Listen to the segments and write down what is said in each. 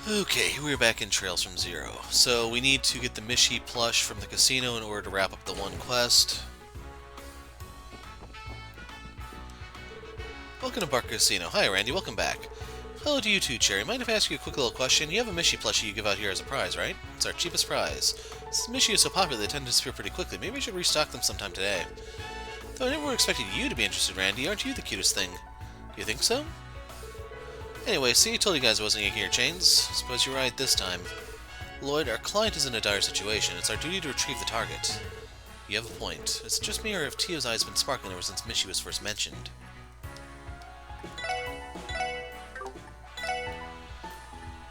Okay, we're back in Trails from Zero. So we need to get the Mishi plush from the casino in order to wrap up the one quest. Welcome to Bark Casino. Hi, Randy. Welcome back. Hello to you too, Cherry. Mind if I ask you a quick little question? You have a Mishi plushie you give out here as a prize, right? It's our cheapest prize. Since Mishi is so popular, they tend to disappear pretty quickly. Maybe we should restock them sometime today. Though I never expected you to be interested, Randy. Aren't you the cutest thing? Do you think so? Anyway, see, I told you guys I wasn't yanking your chains. Suppose you're right this time. Lloyd, our client is in a dire situation. It's our duty to retrieve the target. You have a point. It's just me, or if Tio's eyes been sparkling ever since Mishi was first mentioned.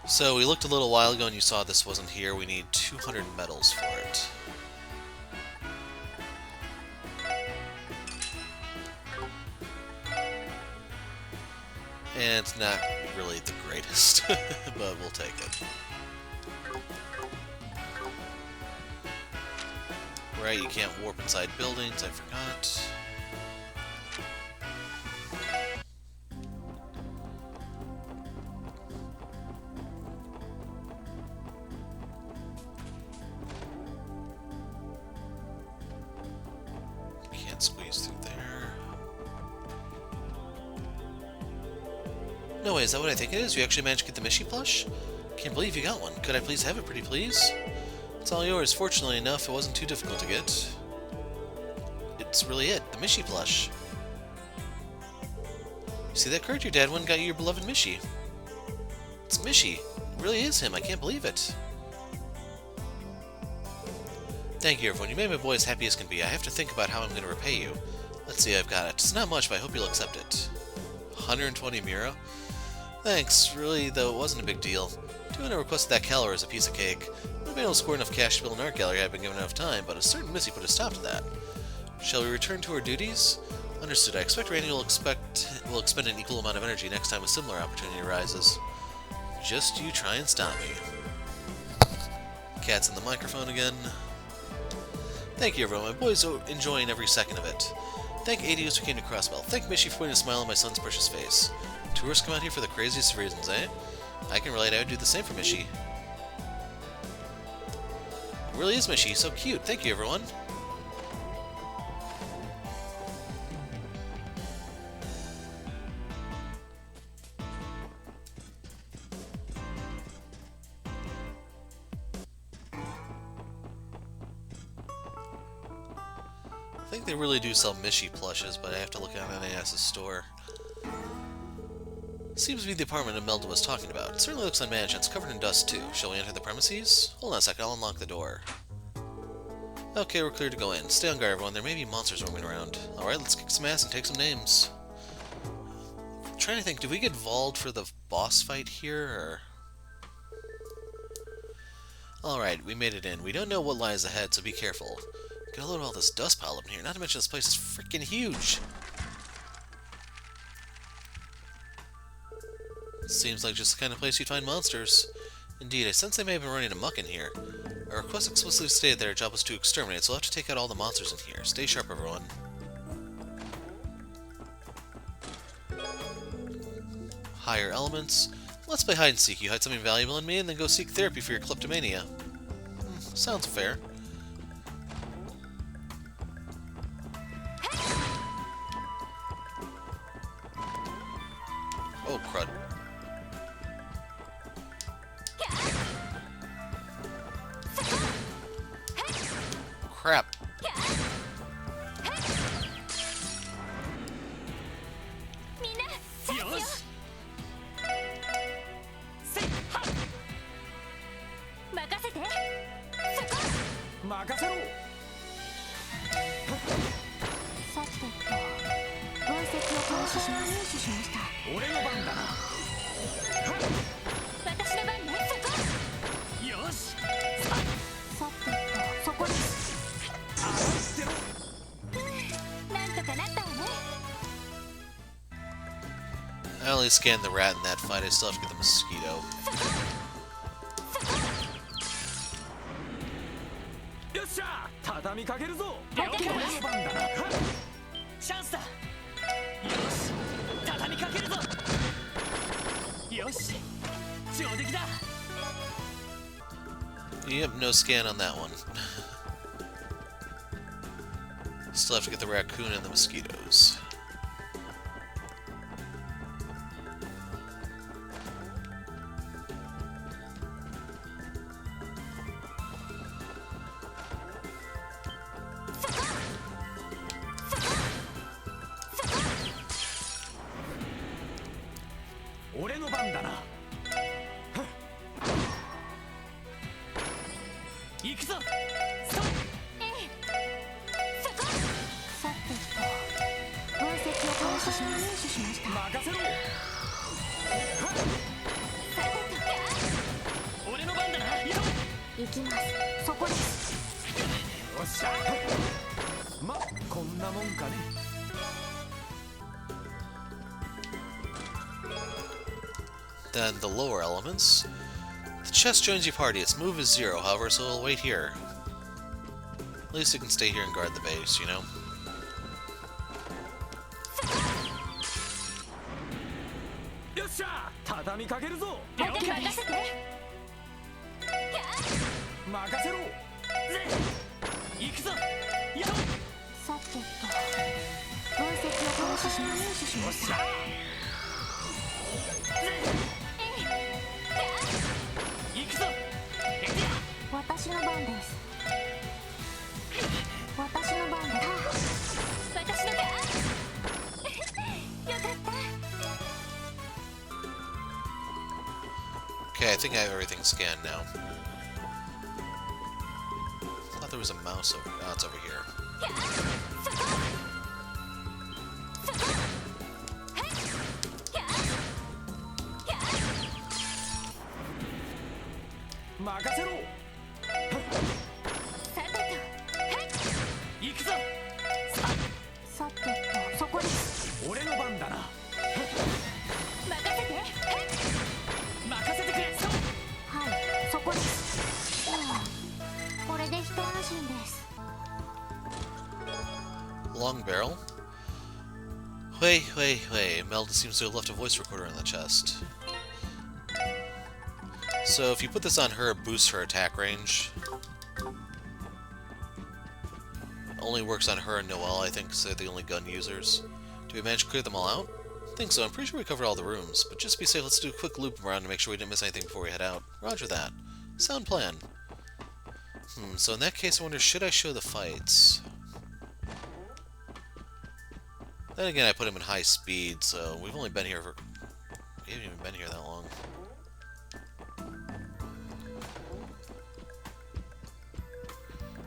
So, we looked a little while ago and you saw this wasn't here. We need 200 medals for it. And it's not really the greatest, but we'll take it. Right, you can't warp inside buildings, I forgot. Can't squeeze through there. No way, is that what I think it is? You actually managed to get the Mishi plush? Can't believe you got one. Could I please have it, pretty please? It's all yours. Fortunately enough, it wasn't too difficult to get. It's really it, the Mishi plush. You see that, Kurt? Your dad went and got you your beloved Mishi. It's Mishi. It really is him. I can't believe it. Thank you, everyone. You made my boy as happy as can be. I have to think about how I'm going to repay you. Let's see, I've got it. It's not much, but I hope you'll accept it. 120 Mira? Thanks. Really, though, it wasn't a big deal. Doing a request of that calorie is a piece of cake. I've been able to score enough cash to build an art gallery. I've been given enough time, but a certain Missy put a stop to that. Shall we return to our duties? Understood. I expect Randy will expend an equal amount of energy next time a similar opportunity arises. Just you try and stop me. Cat's in the microphone again. Thank you, everyone. My boy's enjoying every second of it. Thank Adios who came to Crossbell. Thank Mishi for putting a smile on my son's precious face. Tourists come out here for the craziest of reasons, eh? I can relate. I would do the same for Mishi. It really is Mishi. So cute. Thank you, everyone. I think they really do sell Mishi plushes, but I have to look at NAS's store. Seems to be the apartment Imelda was talking about. It certainly looks unmanaged. It's covered in dust, too. Shall we enter the premises? Hold on a sec, I'll unlock the door. Okay, we're clear to go in. Stay on guard, everyone. There may be monsters roaming around. Alright, let's kick some ass and take some names. I'm trying to think, did we get Vald for the boss fight here, or... Alright, we made it in. We don't know what lies ahead, so be careful. Got a load of all this dust piled up in here. Not to mention this place is freaking huge. Seems like just the kind of place you'd find monsters. Indeed, I sense they may have been running amok in here. Our request explicitly stated that our job was to exterminate, so we'll have to take out all the monsters in here. Stay sharp, everyone. Higher elements. Let's play hide and seek. You hide something valuable in me, and then go seek therapy for your kleptomania. Sounds fair. Oh, crud. Crap. I only scanned the rat in that fight, I still have to get the mosquito. Yep, no scan on that one. Still have to get the raccoon and the mosquitoes. Then the lower elements. The chest joins your party. Its move is 0, however, so it'll wait here. At least it can stay here and guard the base, you know? Okay, I think I have everything scanned now. I thought there was a mouse over... Oh, it's over here. Long barrel? Wait. Imelda seems to have left a voice recorder in the chest. So if you put this on her, it boosts her attack range. Only works on her and Noelle, I think, because they're the only gun users. Did we manage to clear them all out? I think so. I'm pretty sure we covered all the rooms. But just to be safe, let's do a quick loop around to make sure we didn't miss anything before we head out. Roger that. Sound plan. So in that case, I wonder, should I show the fights? Then again, I put him in high speed, so we've only been here for... We haven't even been here that long.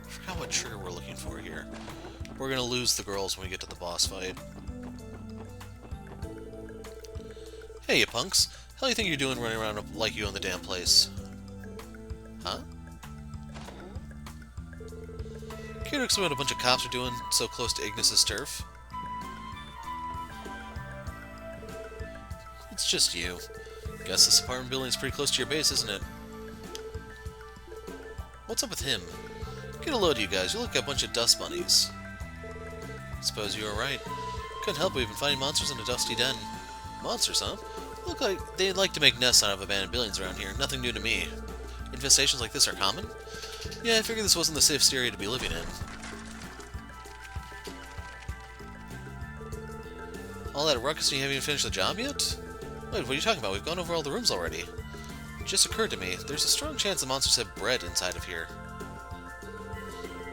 I forgot what trigger we're looking for here. We're gonna lose the girls when we get to the boss fight. Hey, you punks. How do you think you're doing running around like you in the damn place? Huh? Care to explain what a bunch of cops are doing so close to Ignis's turf? It's just you. Guess this apartment building is pretty close to your base, isn't it? What's up with him? Get a load of you guys. You look like a bunch of dust bunnies. Suppose you were right. Couldn't help it, we've been finding monsters in a dusty den. Monsters, huh? Look like they'd like to make nests out of abandoned buildings around here. Nothing new to me. Infestations like this are common? Yeah, I figured this wasn't the safest area to be living in. All that ruckus and you haven't even finished the job yet? Wait, what are you talking about? We've gone over all the rooms already. It just occurred to me, there's a strong chance the monsters have bread inside of here.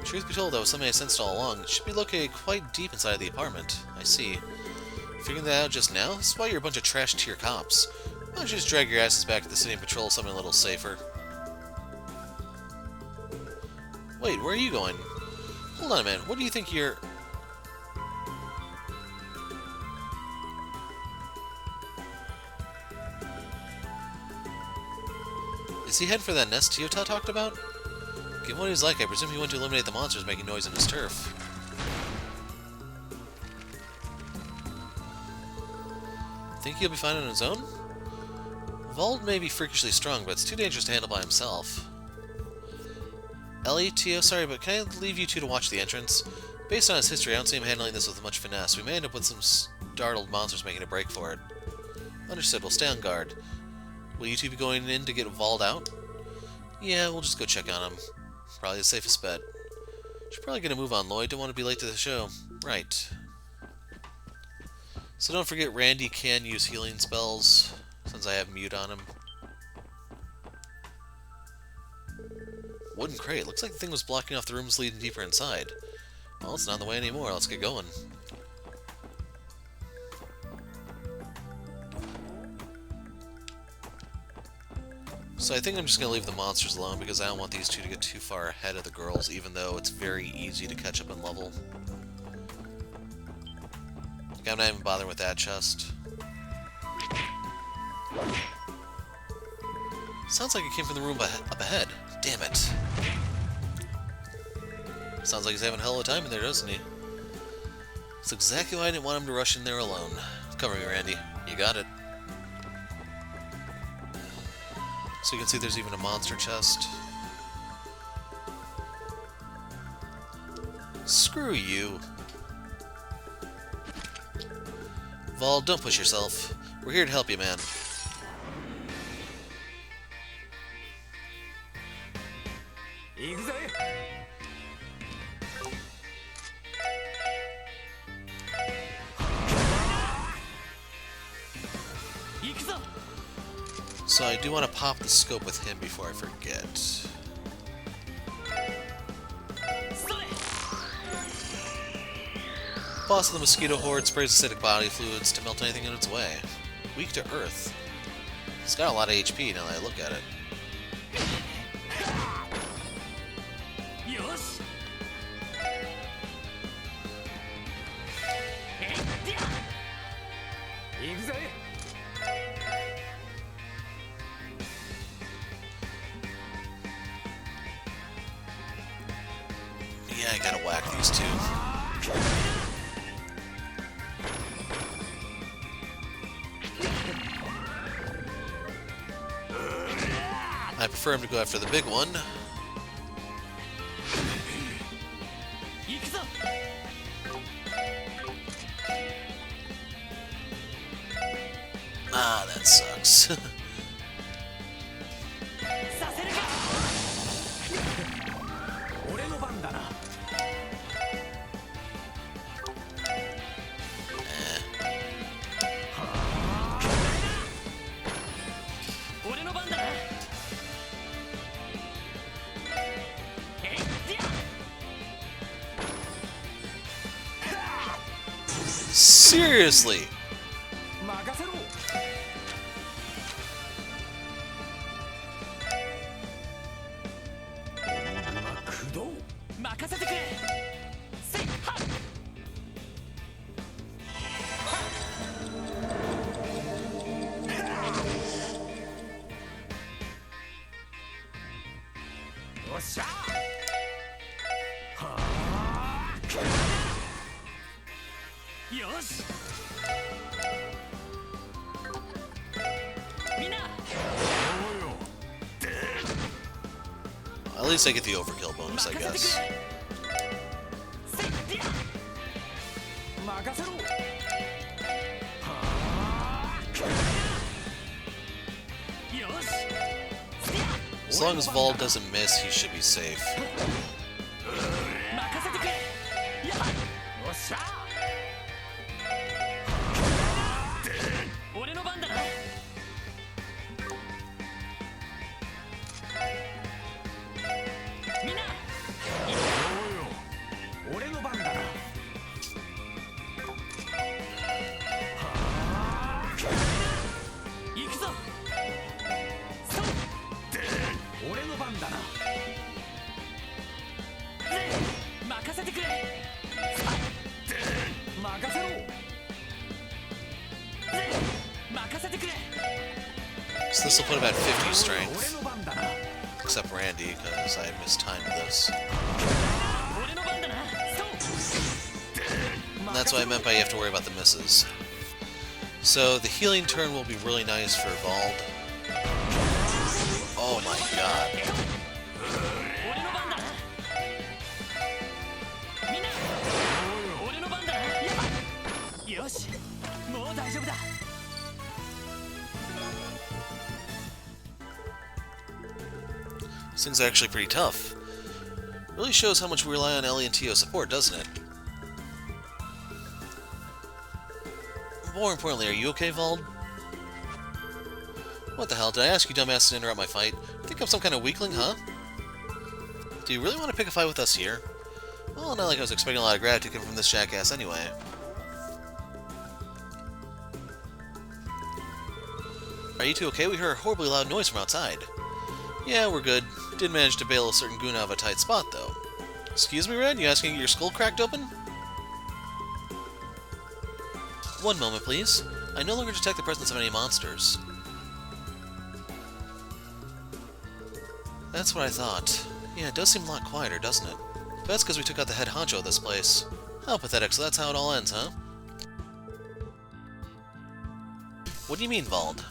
Truth be told, that was something I sensed all along. It should be located quite deep inside of the apartment. I see. Figuring that out just now? This is why you're a bunch of trash-tier cops. Why don't you just drag your asses back to the city and patrol something a little safer? Wait, where are you going? Hold on a minute, what do you think you're... Is he heading for that nest Toyota talked about? Given what he's like, I presume he went to eliminate the monsters making noise in his turf. Think he'll be fine on his own? Vald may be freakishly strong, but it's too dangerous to handle by himself. Ellie, Tio, sorry, but can I leave you two to watch the entrance? Based on his history, I don't see him handling this with much finesse. We may end up with some startled monsters making a break for it. Understood, we'll stay on guard. Will you two be going in to get Vald out? Yeah, we'll just go check on him. Probably the safest bet. Should probably get a move on, Lloyd. Don't want to be late to the show. Right. So don't forget Randy can use healing spells, since I have mute on him. Wooden crate. Looks like the thing was blocking off the rooms leading deeper inside. Well, it's not in the way anymore. Let's get going. So I think I'm just going to leave the monsters alone because I don't want these two to get too far ahead of the girls, even though it's very easy to catch up in level. Okay, I'm not even bothering with that chest. Sounds like it came from the room up ahead. Damn it. Sounds like he's having a hell of a time in there, doesn't he? That's exactly why I didn't want him to rush in there alone. Cover me, Randy. You got it. So you can see there's even a monster chest. Screw you. Vol, don't push yourself. We're here to help you, man. So I do want to pop the scope with him before I forget. Boss of the mosquito horde sprays acidic body fluids to melt anything in its way. Weak to earth. It's got a lot of HP now that I look at it. Yeah, I gotta whack these two. I prefer him to go after the big one. Ah, that sucks. Seriously! At least I get the overkill bonus, I guess. As long as Vol doesn't miss, he should be safe. So this will put him at 50 strength. Except Randy, because I mistimed this. And that's what I meant by you have to worry about the misses. So the healing turn will be really nice for Vald. Oh my god. These things are actually pretty tough. Really shows how much we rely on Ellie and Tio's support, doesn't it? More importantly, are you okay, Vald? What the hell? Did I ask you dumbass to interrupt my fight? You think I'm some kind of weakling, huh? Do you really want to pick a fight with us here? Well, not like I was expecting a lot of gratitude coming from this jackass anyway. Are you two okay? We heard a horribly loud noise from outside. Yeah, we're good. Did manage to bail a certain goon out of a tight spot, though. Excuse me, Red? You asking to get your skull cracked open? One moment, please. I no longer detect the presence of any monsters. That's what I thought. Yeah, it does seem a lot quieter, doesn't it? But that's because we took out the head honcho of this place. How pathetic, so that's how it all ends, huh? What do you mean, Vald?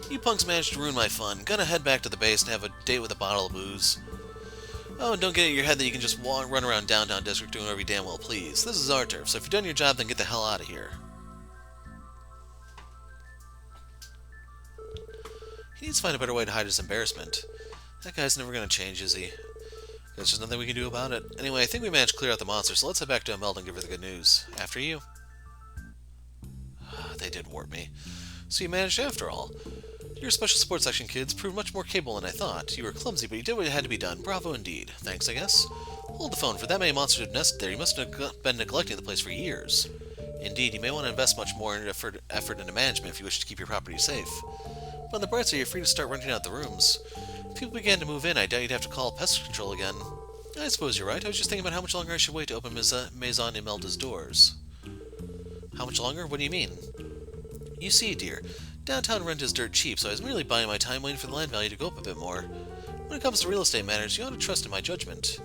You punks managed to ruin my fun. Gonna head back to the base and have a date with a bottle of booze. Oh, and don't get it in your head that you can just run around downtown district doing whatever you damn well please. This is our turf, so if you've done your job, then get the hell out of here. He needs to find a better way to hide his embarrassment. That guy's never gonna change, is he? There's just nothing we can do about it. Anyway, I think we managed to clear out the monster, so let's head back to Imelda and give her the good news. After you. They did warp me. So you managed after all. Your special support section kids proved much more capable than I thought. You were clumsy, but you did what had to be done. Bravo indeed. Thanks, I guess. Hold the phone. For that many monsters to have nested there, you must have been neglecting the place for years. Indeed, you may want to invest much more effort into management if you wish to keep your property safe. But on the bright side, you're free to start renting out the rooms. If people began to move in, I doubt you'd have to call pest control again. I suppose you're right. I was just thinking about how much longer I should wait to open Maison Imelda's doors. How much longer? What do you mean? You see, dear, downtown rent is dirt cheap, so I was merely buying my time waiting for the land value to go up a bit more. When it comes to real estate matters, you ought to trust in my judgment.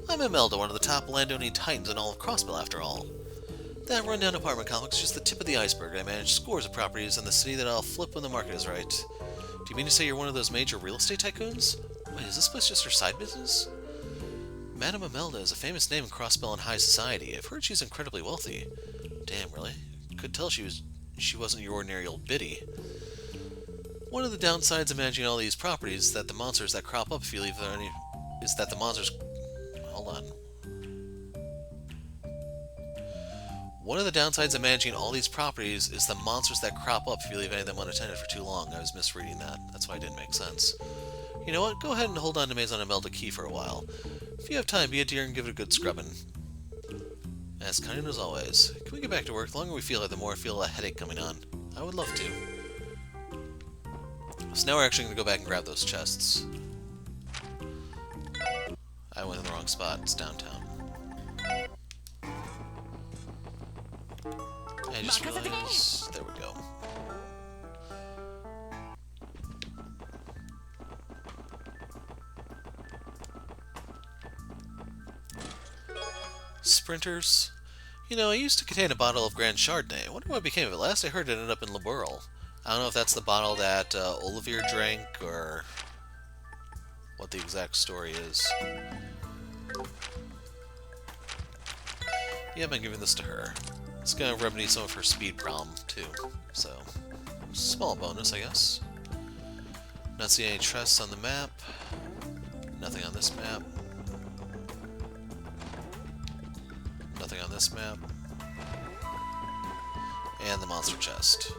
I'm Imelda, one of the top landowning titans in all of Crossbell, after all. That rundown apartment complex is just the tip of the iceberg. I manage scores of properties in the city that I'll flip when the market is right. Do you mean to say you're one of those major real estate tycoons? Wait, is this place just her side business? Madame Imelda is a famous name in Crossbell and high society. I've heard she's incredibly wealthy. Damn, really? Could tell she wasn't your ordinary old biddy. One of the downsides of managing all these properties is that the monsters that crop up if you leave there any... is that the monsters... Hold on. One of the downsides of managing all these properties is the monsters that crop up if you leave any of them unattended for too long. I was misreading that. That's why it didn't make sense. You know what? Go ahead and hold on to Maison Imelda Key for a while. If you have time, be a dear and give it a good scrubbing. As kind as always. Can we get back to work? The longer we feel it, the more I feel a headache coming on. I would love to. So now we're actually going to go back and grab those chests. I went in the wrong spot. It's downtown. I just realized... There we go. Sprinters? You know, I used to contain a bottle of Grand Chardonnay. I wonder what became of it. Last I heard it ended up in Liberl. I don't know if that's the bottle that Olivier drank, or what the exact story is. Yeah, I've been giving this to her. It's gonna remedy some of her speed problem, too. So, small bonus, I guess. Not seeing any chests on the map. Nothing on this map. Nothing on this map. And the monster chest.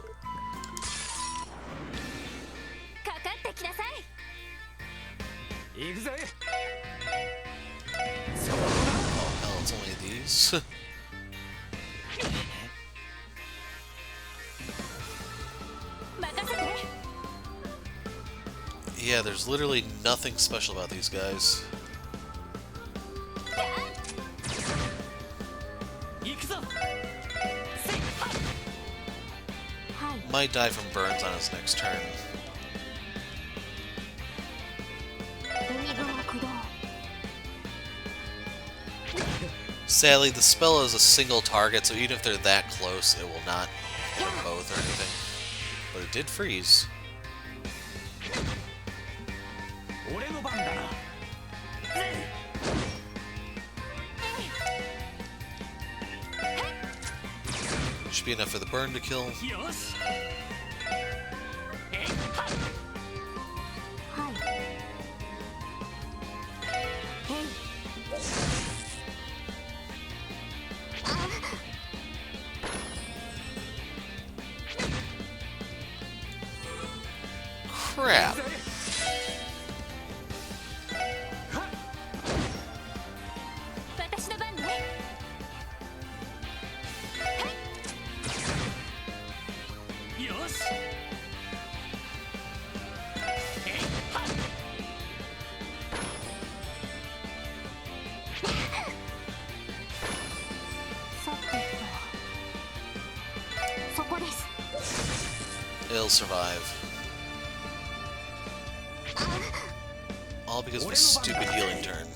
Oh hell, it's only these? Yeah, there's literally nothing special about these guys. Might die from burns on his next turn. Sadly, the spell is a single target, so even if they're that close, it will not hit them both or anything. But it did freeze. Should be enough for the burn to kill. Crap! It'll survive. All because of a stupid healing turn.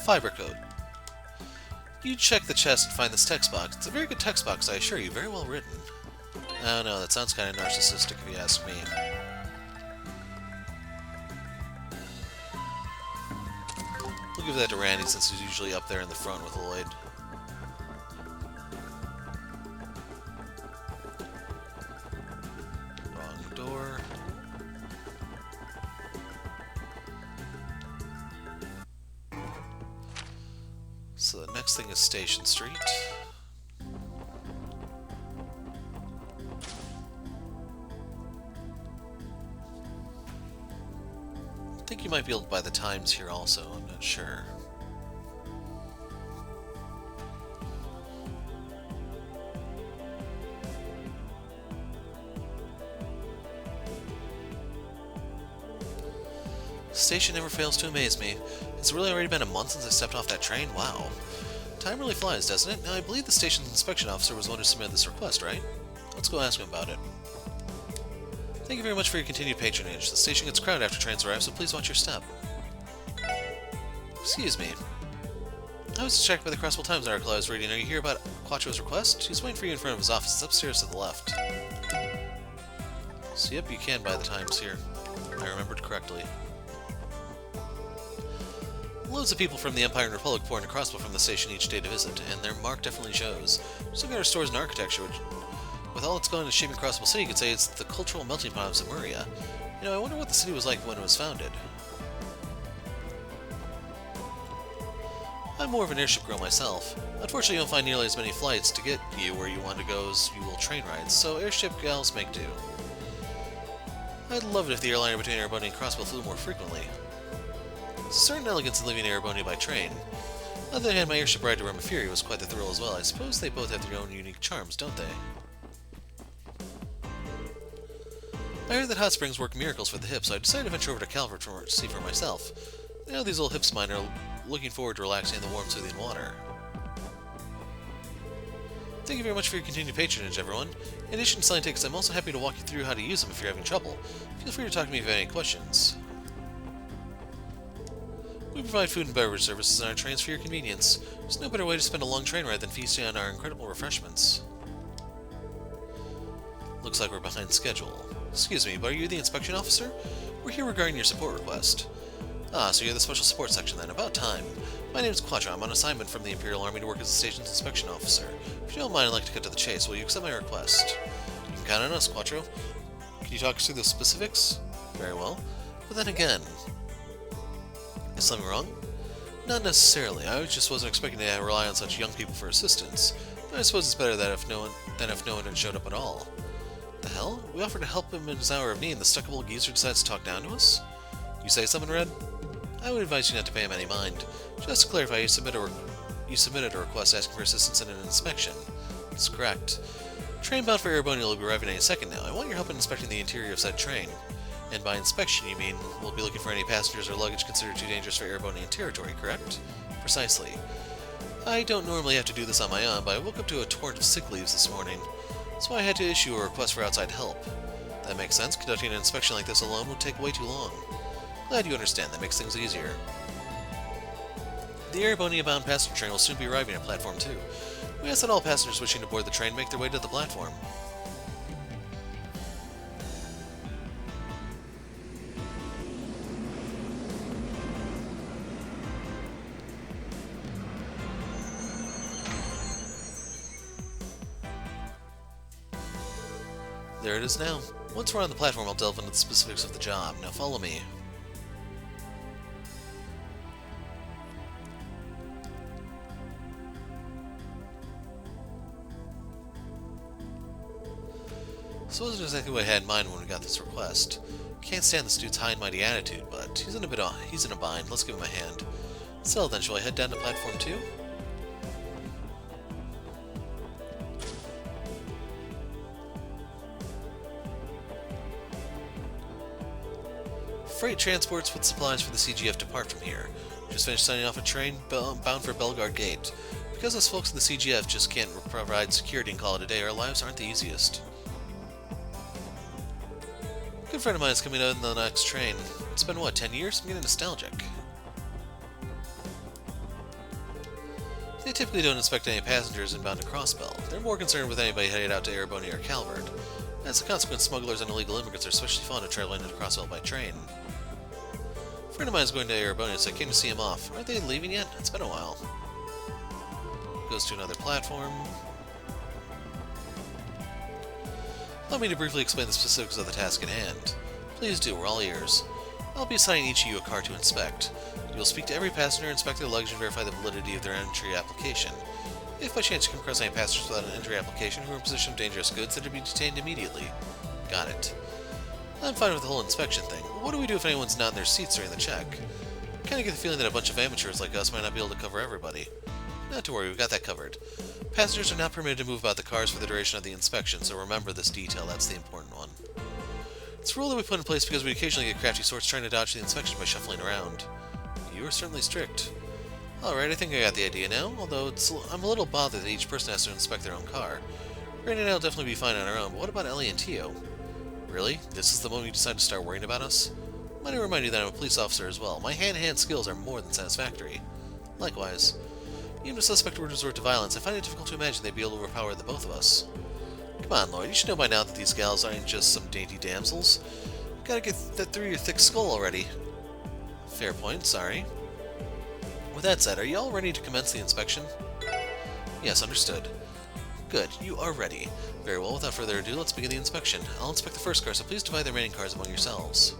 Fiber coat. You check the chest and find this text box. It's a very good text box, I assure you. Very well written. Oh no, that sounds kind of narcissistic if you ask me. We'll give that to Randy since he's usually up there in the front with Lloyd. Wrong door. So the next thing is Station Street. I think you might be able to buy the times here also, I'm not sure. The station never fails to amaze me. It's really already been a month since I stepped off that train? Wow. Time really flies, doesn't it? Now, I believe the station's inspection officer was the one who submitted this request, right? Let's go ask him about it. Thank you very much for your continued patronage. The station gets crowded after trains arrive, so please watch your step. Excuse me. I was distracted by the Crosswell Times article I was reading. Are you here about Quattro's request? He's waiting for you in front of his office. It's upstairs to the left. So yep, you can buy the Times here. I remembered correctly. Loads of people from the Empire and Republic pour into Crosswell from the station each day to visit, and their mark definitely shows. Just look at our stores and architecture, which, with all that's gone into shaping Crosswell City, you could say it's the cultural melting pot of Zemuria. You know, I wonder what the city was like when it was founded. I'm more of an airship girl myself. Unfortunately, you don't find nearly as many flights to get you where you want to go as you will train rides, so airship gals make do. I'd love it if the airliner between Erebony and Crosswell flew more frequently. Certain elegance in leaving Erebony by train. On the other hand, my airship ride to Roma Fury was quite the thrill as well. I suppose they both have their own unique charms, don't they? I heard that hot springs work miracles for the hip, so I decided to venture over to Calvert to see for myself. You know, these old hips of mine are looking forward to relaxing in the warm, soothing water. Thank you very much for your continued patronage, everyone. In addition to selling tickets, I'm also happy to walk you through how to use them if you're having trouble. Feel free to talk to me if you have any questions. We provide food and beverage services on our trains for your convenience. There's no better way to spend a long train ride than feasting on our incredible refreshments. Looks like we're behind schedule. Excuse me, but are you the inspection officer? We're here regarding your support request. Ah, so you're the special support section then. About time. My name is Quattro. I'm on assignment from the Imperial Army to work as the station's inspection officer. If you don't mind, I'd like to cut to the chase. Will you accept my request? You can count on us, Quattro. Can you talk us through the specifics? Very well. But then again... Is something wrong? Not necessarily. I just wasn't expecting to rely on such young people for assistance. But I suppose it's better that if no one had showed up at all. The hell? We offered to help him in his hour of need, and the stuck-up old geezer decides to talk down to us? You say something, Red? I would advise you not to pay him any mind. Just to clarify, you submitted a request asking for assistance in an inspection. That's correct. Train bound for Erebony will be arriving any second now. I want your help in inspecting the interior of said train. And by inspection, you mean we'll be looking for any passengers or luggage considered too dangerous for Erebonian territory, correct? Precisely. I don't normally have to do this on my own, but I woke up to a torrent of sick leaves this morning. That's why I had to issue a request for outside help. That makes sense. Conducting an inspection like this alone would take way too long. Glad you understand. That makes things easier. The Erebonia-bound passenger train will soon be arriving at Platform 2. We ask that all passengers wishing to board the train make their way to the platform. There it is now. Once we're on the platform, I'll delve into the specifics of the job. Now follow me. This wasn't exactly what I had in mind when we got this request. Can't stand this dude's high and mighty attitude, but he's in a bind. Let's give him a hand. So then, shall I head down to platform 2? Freight transports with supplies for the CGF depart from here. Just finished signing off a train bound for Bellegarde Gate. Because us folks in the CGF just can't provide security and call it a day, our lives aren't the easiest. A good friend of mine is coming out in the next train. It's been, what, 10 years? I'm getting nostalgic. They typically don't inspect any passengers inbound to Crossbell. They're more concerned with anybody headed out to Erebonia or Calvert. As a consequence, smugglers and illegal immigrants are especially fond of traveling into Crossbell by train. A friend of mine is going to Erebonia, so I came to see him off. Aren't they leaving yet? It's been a while. Goes to another platform. Allow me to briefly explain the specifics of the task at hand. Please do, we're all ears. I'll be assigning each of you a car to inspect. You will speak to every passenger, inspect their luggage, and verify the validity of their entry application. If by chance you come across any passengers without an entry application who are in possession of dangerous goods, they're to be detained immediately. Got it. I'm fine with the whole inspection thing, but what do we do if anyone's not in their seats during the check? I kinda get the feeling that a bunch of amateurs like us might not be able to cover everybody. Not to worry, we've got that covered. Passengers are not permitted to move about the cars for the duration of the inspection, so remember this detail, that's the important one. It's a rule that we put in place because we occasionally get crafty sorts trying to dodge the inspection by shuffling around. You are certainly strict. Alright, I think I got the idea now, although I'm a little bothered that each person has to inspect their own car. Randy and I will definitely be fine on our own, but what about Ellie and Tio? Really? This is the moment you decide to start worrying about us? Might I remind you that I'm a police officer as well. My hand-to-hand skills are more than satisfactory. Likewise. Even if a suspect were to resort to violence, I find it difficult to imagine they'd be able to overpower the both of us. Come on, Lloyd, you should know by now that these gals aren't just some dainty damsels. Gotta get that through your thick skull already. Fair point, sorry. With that said, are you all ready to commence the inspection? Yes, understood. Good, you are ready. Very well, without further ado, let's begin the inspection. I'll inspect the first car, so please divide the remaining cars among yourselves.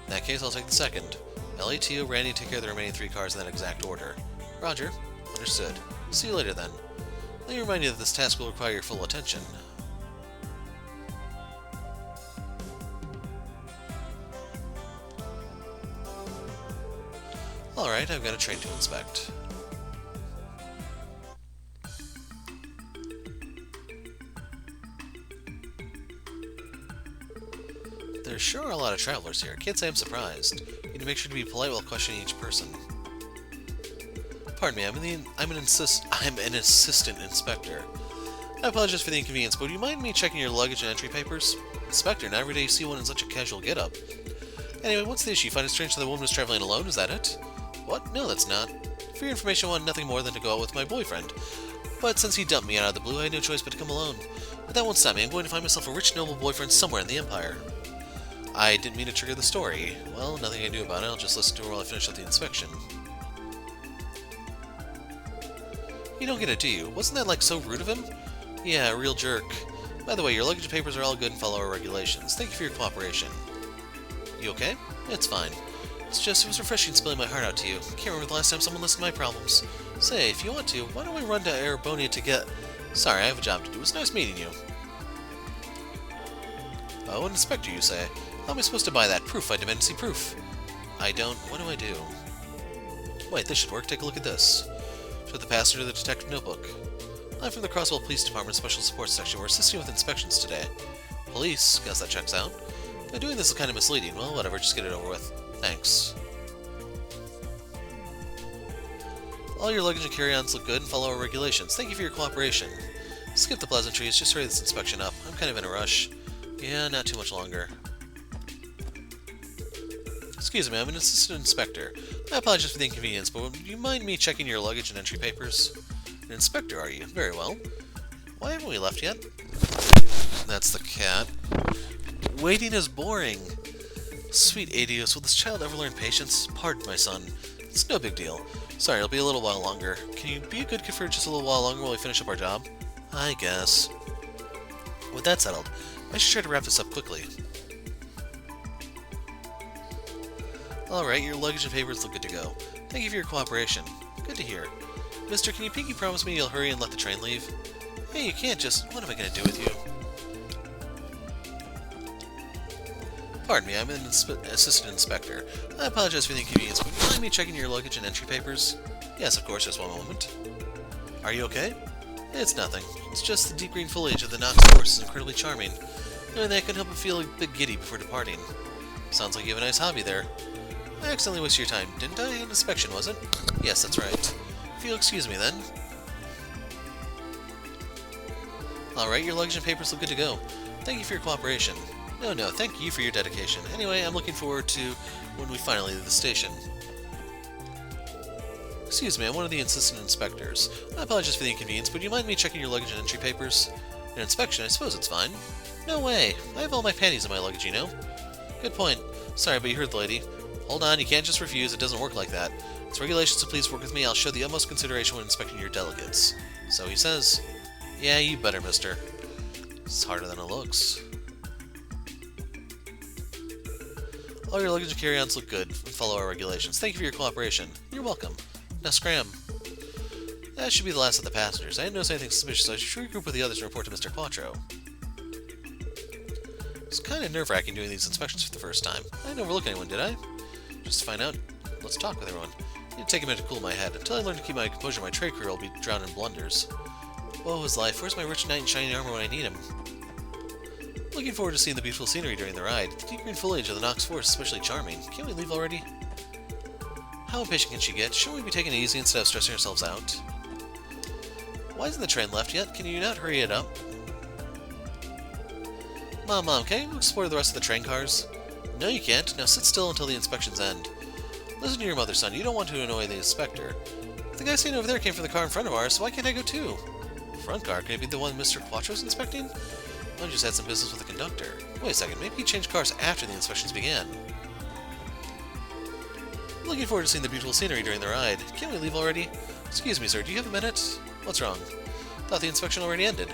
In that case, I'll take the second. Ellie, Tio, Randy, take care of the remaining 3 cars in that exact order. Roger. Understood. See you later then. Let me remind you that this task will require your full attention. Alright, I've got a train to inspect. There sure are a lot of travelers here. Can't say I'm surprised. You need to make sure to be polite while questioning each person. Pardon me, I'm an assistant inspector. I apologize for the inconvenience, but would you mind me checking your luggage and entry papers? Inspector, not every day you see one in such a casual get-up. Anyway, what's the issue? You find it strange that the woman was traveling alone, is that it? What? No, that's not. For your information, I want nothing more than to go out with my boyfriend. But since he dumped me out of the blue, I had no choice but to come alone. But that won't stop me. I'm going to find myself a rich, noble boyfriend somewhere in the Empire. I didn't mean to trigger the story. Well, nothing I can do about it. I'll just listen to her while I finish up the inspection. You don't get it, do you? Wasn't that, like, so rude of him? Yeah, a real jerk. By the way, your luggage and papers are all good and follow our regulations. Thank you for your cooperation. You okay? It's fine. It's just, it was refreshing spilling my heart out to you. Can't remember the last time someone listened to my problems. Say, if you want to, why don't we run to Erebonia to get... Sorry, I have a job to do. It's nice meeting you. Oh, an inspector, you say? How am I supposed to buy that? Proof, I demand to see proof. I don't... What do I do? Wait, this should work. Take a look at this. Show the passenger the detective notebook. I'm from the Crosswell Police Department Special Support Section. We're assisting with inspections today. Police? Guess that checks out. Now, doing this is kind of misleading. Well, whatever, just get it over with. Thanks. All your luggage and carry-ons look good and follow our regulations. Thank you for your cooperation. Skip the pleasantries, just hurry this inspection up. I'm kind of in a rush. Yeah, not too much longer. Excuse me, I'm an assistant inspector. I apologize for the inconvenience, but would you mind me checking your luggage and entry papers? An inspector, are you? Very well. Why haven't we left yet? That's the cat. Waiting is boring. Sweet Adios, will this child ever learn patience? Pardon, my son. It's no big deal. Sorry, it'll be a little while longer. Can you be a good kid for just a little while longer while we finish up our job? I guess. With that settled, I should try to wrap this up quickly. Alright, your luggage and papers look good to go. Thank you for your cooperation. Good to hear. Mister, can you pinky promise me you'll hurry and let the train leave? Hey, you can't just... What am I going to do with you? Pardon me, I'm an assistant inspector. I apologize for the inconvenience, but would you mind me checking your luggage and entry papers? Yes, of course, just one moment. Are you okay? It's nothing. It's just the deep green foliage of the Knox forest is incredibly charming. Knowing that I couldn't help but feel a bit giddy before departing. Sounds like you have a nice hobby there. I accidentally wasted your time, didn't I? An inspection, was it? Yes, that's right. If you'll excuse me, then. Alright, your luggage and papers look good to go. Thank you for your cooperation. No, thank you for your dedication. Anyway, I'm looking forward to when we finally leave the station. Excuse me, I'm one of the assistant inspectors. I apologize for the inconvenience, but do you mind me checking your luggage and entry papers? An inspection? I suppose it's fine. No way! I have all my panties in my luggage, you know. Good point. Sorry, but you heard the lady. Hold on, you can't just refuse, it doesn't work like that. It's regulations, so please work with me. I'll show the utmost consideration when inspecting your delegates. So he says. Yeah, you better, mister. It's harder than it looks. All your luggage and carry-ons look good and follow our regulations. Thank you for your cooperation. You're welcome. Now scram. That should be the last of the passengers. I didn't notice anything suspicious, so I should regroup with the others and report to Mr. Quattro. It's kind of nerve-wracking doing these inspections for the first time. I didn't overlook anyone, did I? Just to find out, let's talk with everyone. I need to take a minute to cool my head. Until I learn to keep my composure, my trade career will be drowned in blunders. Woe is life. Where's my rich knight in shiny armor when I need him? Looking forward to seeing the beautiful scenery during the ride. The deep green foliage of the Knox forest is especially charming. Can't we leave already? How impatient can she get? Shouldn't we be taking it easy instead of stressing ourselves out? Why isn't the train left yet? Can you not hurry it up? Mom, can you explore the rest of the train cars? No, you can't. Now sit still until the inspections end. Listen to your mother, son. You don't want to annoy the inspector. The guy sitting over there came from the car in front of ours, so why can't I go too? Front car? Can it be the one Mr. Quattro's inspecting? I just had some business with the conductor. Wait a second, maybe he changed cars after the inspections began. Looking forward to seeing the beautiful scenery during the ride. Can't we leave already? Excuse me, sir, do you have a minute? What's wrong? Thought the inspection already ended.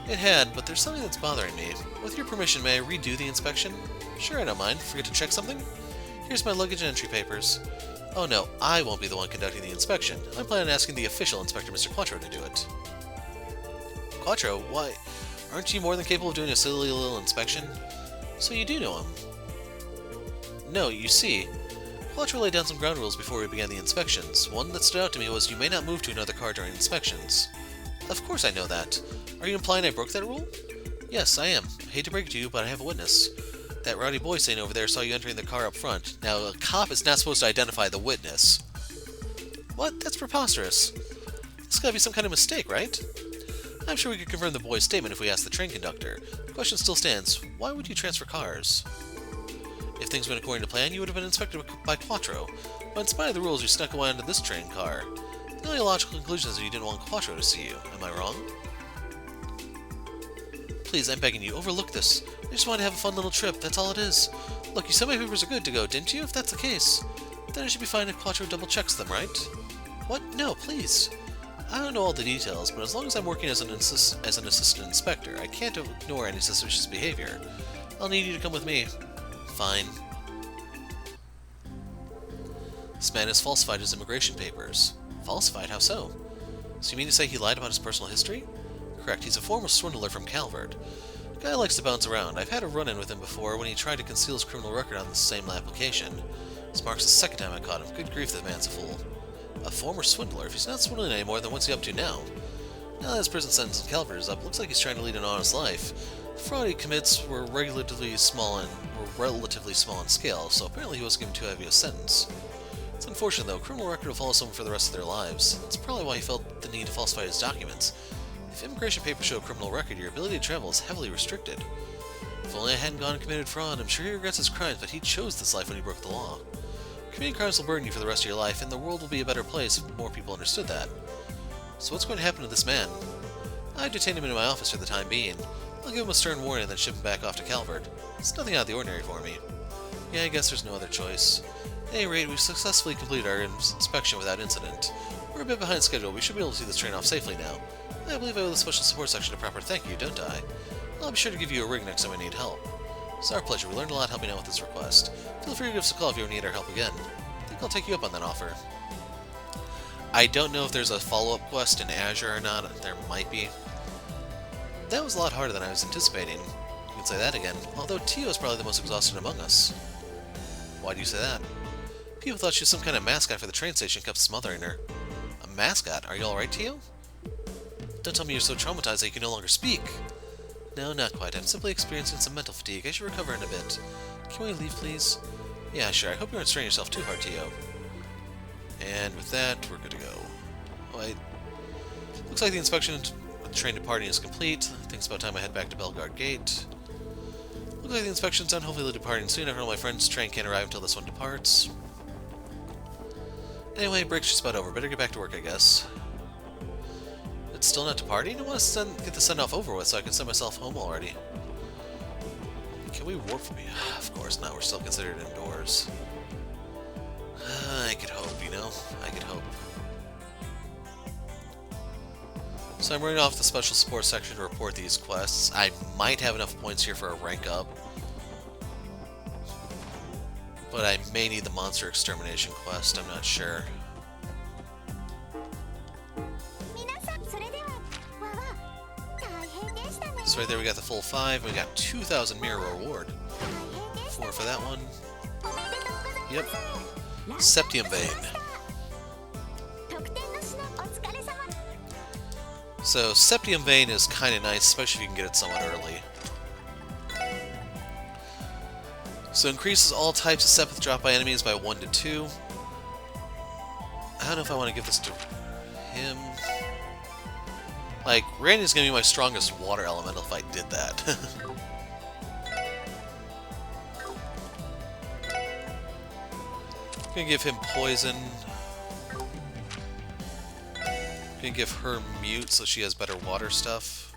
It had, but there's something that's bothering me. With your permission, may I redo the inspection? Sure, I don't mind. Forget to check something? Here's my luggage and entry papers. Oh no, I won't be the one conducting the inspection. I'm planning on asking the official inspector, Mr. Quattro, to do it. Quattro? Why? Aren't you more than capable of doing a silly little inspection? So you do know him? No, you see, Quattro laid down some ground rules before we began the inspections. One that stood out to me was you may not move to another car during inspections. Of course I know that. Are you implying I broke that rule? Yes, I am. I hate to break it to you, but I have a witness. That rowdy boy sitting over there saw you entering the car up front. Now, a cop is not supposed to identify the witness. What? That's preposterous. This gotta be some kind of mistake, right? I'm sure we could confirm the boy's statement if we asked the train conductor. The question still stands, why would you transfer cars? If things went according to plan, you would have been inspected by Quattro, but in spite of the rules, you snuck away onto this train car. The only logical conclusion is that you didn't want Quattro to see you. Am I wrong? Please, I'm begging you, overlook this. I just want to have a fun little trip, that's all it is. Look, you said my papers are good to go, didn't you? If that's the case, then it should be fine if Quattro double-checks them, right? What? No, please. I don't know all the details, but as long as I'm working as an assistant inspector, I can't ignore any suspicious behavior. I'll need you to come with me. Fine. This man has falsified his immigration papers. Falsified? How so? So you mean to say he lied about his personal history? Correct, he's a former swindler from Calvert. The guy likes to bounce around. I've had a run-in with him before when he tried to conceal his criminal record on the same application. This marks the second time I caught him. Good grief, that man's a fool. A former swindler? If he's not swindling anymore, then what's he up to now? Now that his prison sentence in Calvert is up, looks like he's trying to lead an honest life. The fraud he commits were relatively small in scale, so apparently he wasn't given too heavy a sentence. It's unfortunate though, criminal record will follow someone for the rest of their lives. That's probably why he felt the need to falsify his documents. If immigration papers show a criminal record, your ability to travel is heavily restricted. If only I hadn't gone and committed fraud, I'm sure he regrets his crimes, but he chose this life when he broke the law. Committing crimes will burden you for the rest of your life, and the world will be a better place if more people understood that. So what's going to happen to this man? I've detained him in my office for the time being. I'll give him a stern warning and then ship him back off to Calvert. It's nothing out of the ordinary for me. Yeah, I guess there's no other choice. At any rate, we've successfully completed our inspection without incident. We're a bit behind schedule. We should be able to see this train off safely now. I believe I owe the special support section a proper thank you, don't I? I'll be sure to give you a ring next time I need help. It's our pleasure. We learned a lot helping out with this request. Feel free to give us a call if you ever need our help again. I think I'll take you up on that offer. I don't know if there's a follow-up quest in Azure or not. There might be. That was a lot harder than I was anticipating. can say that again. Although Tio is probably the most exhausted among us. Why do you say that? People thought she was some kind of mascot for the train station, kept smothering her. A mascot? Are you alright, Tio? Don't tell me you're so traumatized that you can no longer speak. No, not quite. I'm simply experiencing some mental fatigue. I should recover in a bit. Can we leave, please? Yeah, sure. I hope you aren't straining yourself too hard, Tio. And with that, we're good to go. Oh, wait. Looks like the inspection with the train departing is complete. I think it's about time I head back to Bellegarde Gate. Looks like the inspection's done. Hopefully they're departing soon. After all, my friend's train can't arrive until this one departs. Anyway, break's just about over. Better get back to work, I guess. It's still not departing? I want to get the send-off over with so I can send myself home already. Can we warp from here? Of course not. We're still considered indoors. I could hope, you know? I could hope. So I'm running off the special support section to report these quests. I might have enough points here for a rank up. But I may need the monster extermination quest, I'm not sure. So right there we got the full 5, we got 2,000 mirror reward. 4 for that one. Yep. Septium Vein. So Septium Vein is kind of nice, especially if you can get it somewhat early. So increases all types of Sepith dropped by enemies by 1 to 2. I don't know if I want to give this to him. Like, Randy's gonna be my strongest water elemental if I did that. Gonna give him poison. Gonna give her mute so she has better water stuff.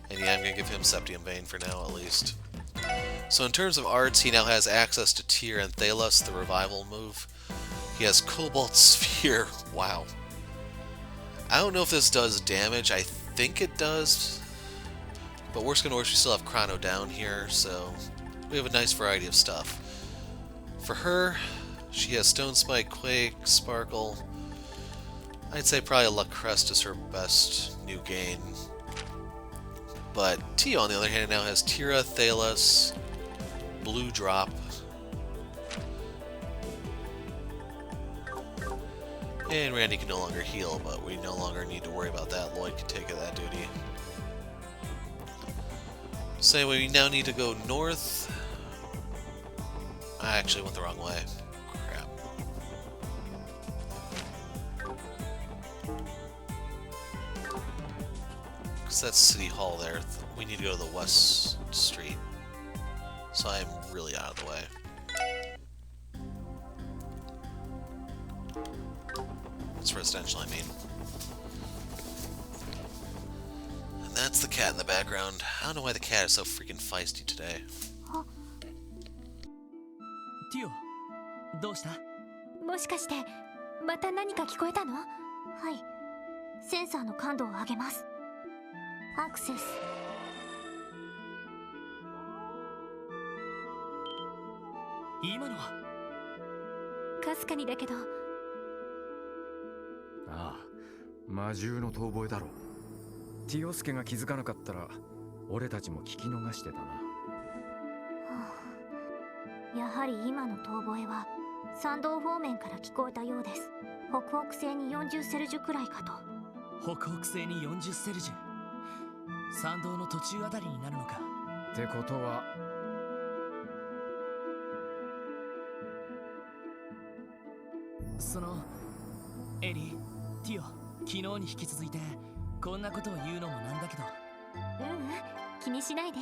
And yeah, I'm gonna give him Septium Vein for now at least. So in terms of arts, he now has access to Tyr and Thalos, the revival move. He has Cobalt Sphere. Wow. I don't know if this does damage. I think it does. But worse than worse, we still have Chrono down here, so we have a nice variety of stuff. For her, she has Stone Spike, Quake, Sparkle. I'd say probably Luck Crest is her best new gain. But Tio, on the other hand, now has Tira, Thalos, Blue Drop. And Randy can no longer heal, but we no longer need to worry about that. Lloyd can take that duty. So anyway, we now need to go north. I actually went the wrong way. Crap. Because that's City Hall there. We need to go to the West Street. So I'm really out of the way. It's residential, I mean. And that's the cat in the background. I don't know why the cat is so freaking feisty today. Tio, どうした? もしかしてまた何か聞こえたの? はい。センサーの感度を上げます。アクセス。今のはかすかにだけど。ああ、魔獣の遠吠えだろう。ティオスケが気づかなかったら俺たちも聞き逃してたな。やはり今の遠吠えは山道方面から聞こえたようです。北北西に40セルジュくらいかと。北北西に40セルジュ。山道の途中あたりになるのか。ってことはそのエリー、ティオ、昨日に引き続いてこんなことを言うのもなんだけど。気にしないで。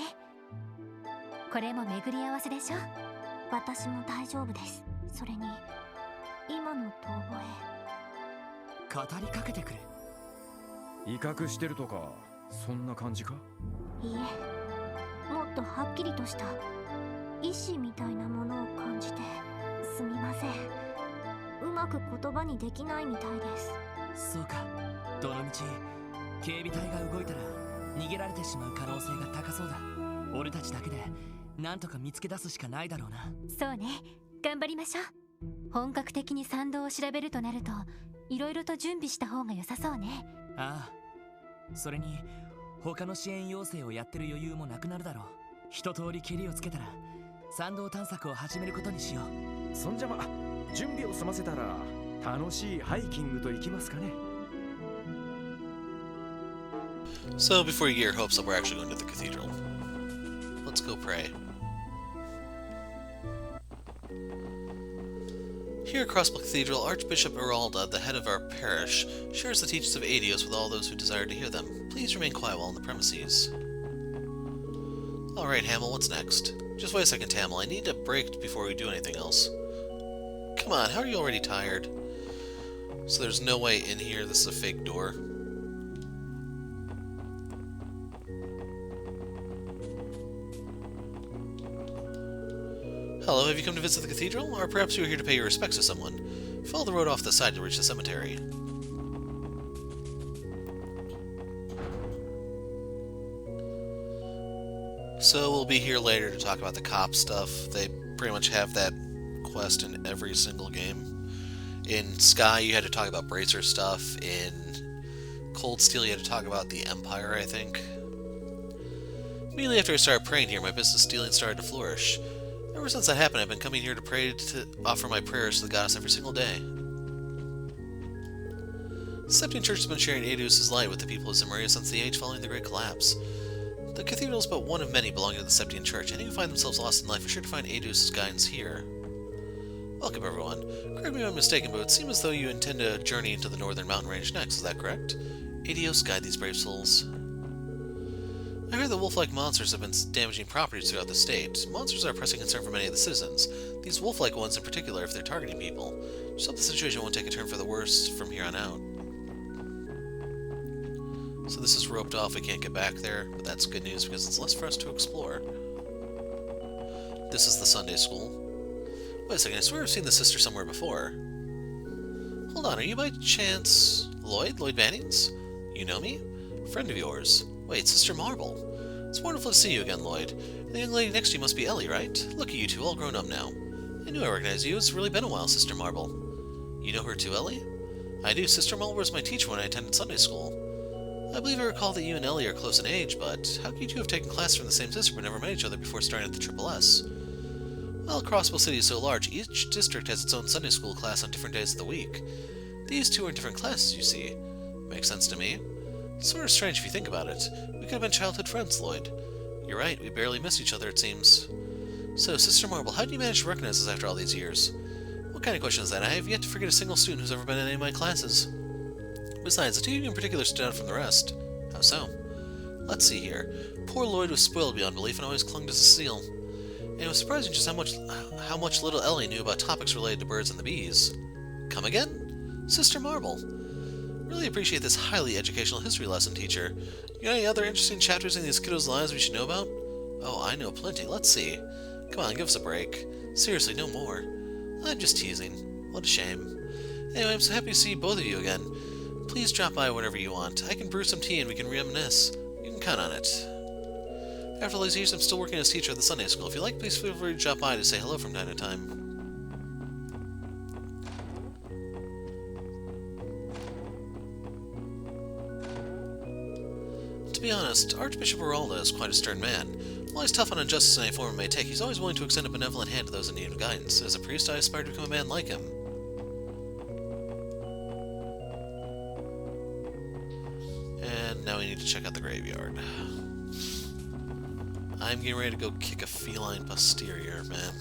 これも巡り合わせでしょ。私も大丈夫です。それに今の遠吠え語りかけてくる。威嚇してるとかそんな感じか？いいえ、もっとはっきりとした意志みたいなものを感じて。すみません、うまく言葉にできないみたいです。そうか。どのみち警備隊が動いたら逃げられてしまう可能性が高そうだ。俺たちだけでなんとか見つけ出すしかないだろうな。そうね、頑張りましょう。本格的に山道を調べるとなるといろいろと準備した方が良さそうね。ああ、それに他の支援要請をやってる余裕もなくなるだろう。一通りケリをつけたら参道探索を始めることにしよう。そんじゃま、準備を済ませたら楽しいハイキングと行きますかね。So, before you get your hopes up, we're actually going to the cathedral. Let's go pray. Here at Crossbow Cathedral, Archbishop Uralda, the head of our parish, shares the teachings of Adios with all those who desire to hear them. Please remain quiet while on the premises. Alright, Hamill, what's next? Just wait a second, Hamill. I need a break before we do anything else. Come on, how are you already tired? So there's no way in here. This is a fake door. Hello, have you come to visit the cathedral? Or perhaps you are here to pay your respects to someone? Follow the road off the side to reach the cemetery. So we'll be here later to talk about the cop stuff. They pretty much have that quest in every single game. In Sky, you had to talk about Bracer stuff. In Cold Steel, you had to talk about the Empire, I think. Immediately after I started praying here, my business dealing started to flourish. Ever since that happened, I've been coming here to pray to offer my prayers to the goddess every single day. The Septian Church has been sharing Adios' light with the people of Zimmeria since the age following the Great Collapse. The cathedral is but one of many belonging to the Septian Church. Any who find themselves lost in life are sure to find Adios' guidance here. Welcome, everyone. Correct me if I'm mistaken, but it would seem as though you intend to journey into the northern mountain range next. Is that correct? Adios, guide these brave souls. I heard that wolf-like monsters have been damaging properties throughout the state. Monsters are a pressing concern for many of the citizens. These wolf-like ones in particular, if they're targeting people. Just hope the situation won't take a turn for the worse from here on out. So this is roped off, we can't get back there, but that's good news because it's less for us to explore. This is the Sunday school. Wait a second, I swear I've seen the sister somewhere before. Hold on, are you by chance Lloyd? Lloyd Bannings? You know me? Friend of yours. Wait, Sister Marble. It's wonderful to see you again, Lloyd. And the young lady next to you must be Ellie, right? Look at you two, all grown up now. I knew I recognized you. It's really been a while, Sister Marble. You know her too, Ellie? I do. Sister Marble was my teacher when I attended Sunday school. I believe I recall that you and Ellie are close in age, but how could you two have taken classes from the same sister but never met each other before starting at the Triple S? Well, Crossbow City is so large, each district has its own Sunday school class on different days of the week. These two are in different classes, you see. Makes sense to me. It's sort of strange if you think about it. We could have been childhood friends, Lloyd. You're right, we barely missed each other, it seems. So, Sister Marble, how did you manage to recognize us after all these years? What kind of question is that? I have yet to forget a single student who's ever been in any of my classes. Besides, the two of you in particular stood out from the rest. How so? Let's see here. Poor Lloyd was spoiled beyond belief and always clung to Cecile. And it was surprising just how much little Ellie knew about topics related to birds and the bees. Come again? Sister Marble. Really appreciate this highly educational history lesson, teacher. You got any other interesting chapters in these kiddos' lives we should know about? Oh, I know plenty. Let's see. Come on, give us a break. Seriously, no more. I'm just teasing. What a shame. Anyway, I'm so happy to see both of you again. Please drop by whenever you want. I can brew some tea and we can reminisce. You can count on it. After all these years, I'm still working as teacher at the Sunday school. If you like, please feel free to drop by to say hello from time to time. To be honest, Archbishop Uralda is quite a stern man. While he's tough on injustice in any form it may take, he's always willing to extend a benevolent hand to those in need of guidance. As a priest, I aspire to become a man like him. And now we need to check out the graveyard. I'm getting ready to go kick a feline posterior, man.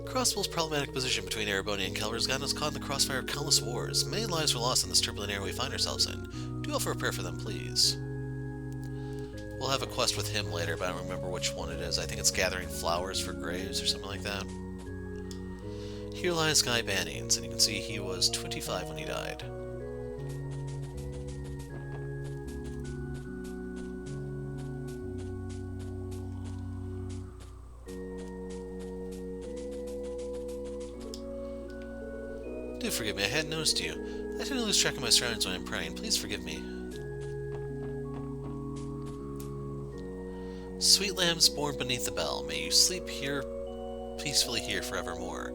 Crossbow's problematic position between Ereboni and Kelber has gotten us caught in the crossfire of countless wars. Many lives were lost in this turbulent era we find ourselves in. Do offer a prayer for them, please. We'll have a quest with him later, but I don't remember which one it is. I think it's gathering flowers for graves or something like that. Here lies Guy Bannings, and you can see he was 25 when he died. Do forgive me, I hadn't noticed you. I tend to lose track of my surroundings when I'm praying. Please forgive me. Sweet lambs born beneath the bell, may you sleep here peacefully here forevermore.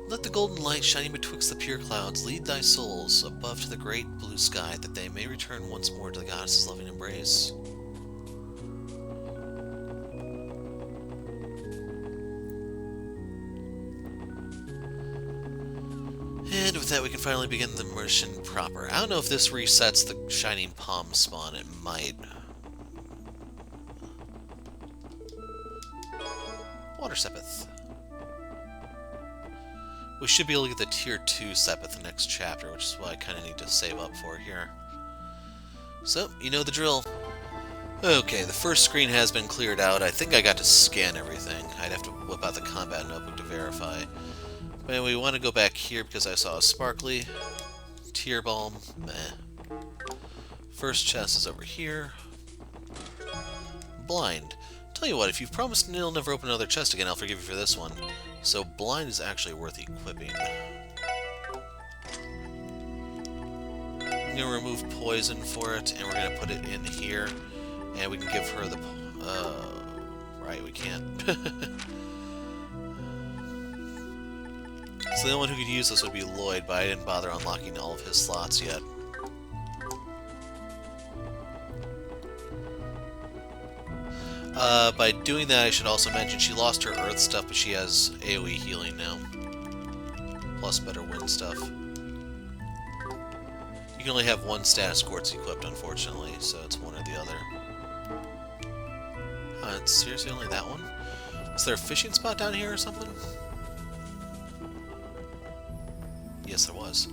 Let the golden light shining betwixt the pure clouds lead thy souls above to the great blue sky, that they may return once more to the goddess's loving embrace. And with that, we can finally begin the mission proper. I don't know if this resets the Shining Palm spawn. It might. Water Sepith. We should be able to get the Tier 2 Sepith next chapter, which is what I kind of need to save up for here. So, you know the drill. Okay, the first screen has been cleared out. I think I got to scan everything. I'd have to whip out the combat notebook to verify. But anyway, we want to go back here because I saw a sparkly. Tear Balm. Meh. First chest is over here. Blind. Tell you what, if you've promised you'll never open another chest again, I'll forgive you for this one. So Blind is actually worth equipping. I'm going to remove poison for it, and we're going to put it in here. And we can give her the... right, we can't. So the only one who could use this would be Lloyd, but I didn't bother unlocking all of his slots yet. By doing that, I should also mention she lost her Earth stuff, but she has AoE healing now. Plus better wind stuff. You can only have one status quartz equipped, unfortunately, so it's one or the other. It's seriously only that one? Is there a fishing spot down here or something? Yes, there was.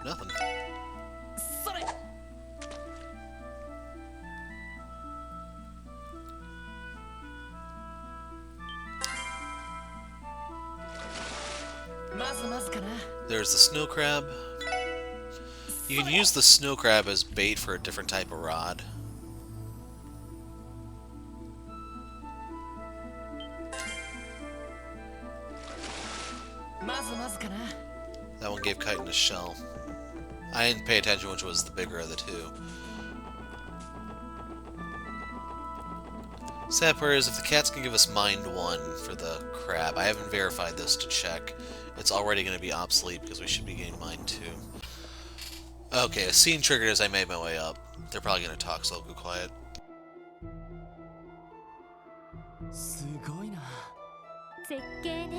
Nothing. There's the snow crab. You can use the snow crab as bait for a different type of rod. That one gave Chitin a shell. I didn't pay attention which was the bigger of the two. Sad part is if the cats can give us Mind 1 for the crab, I haven't verified this to check. It's already going to be obsolete because we should be getting Mind 2. Okay, a scene triggered as I made my way up. They're probably going to talk, so I'll go quiet. すごいな。絶景ね。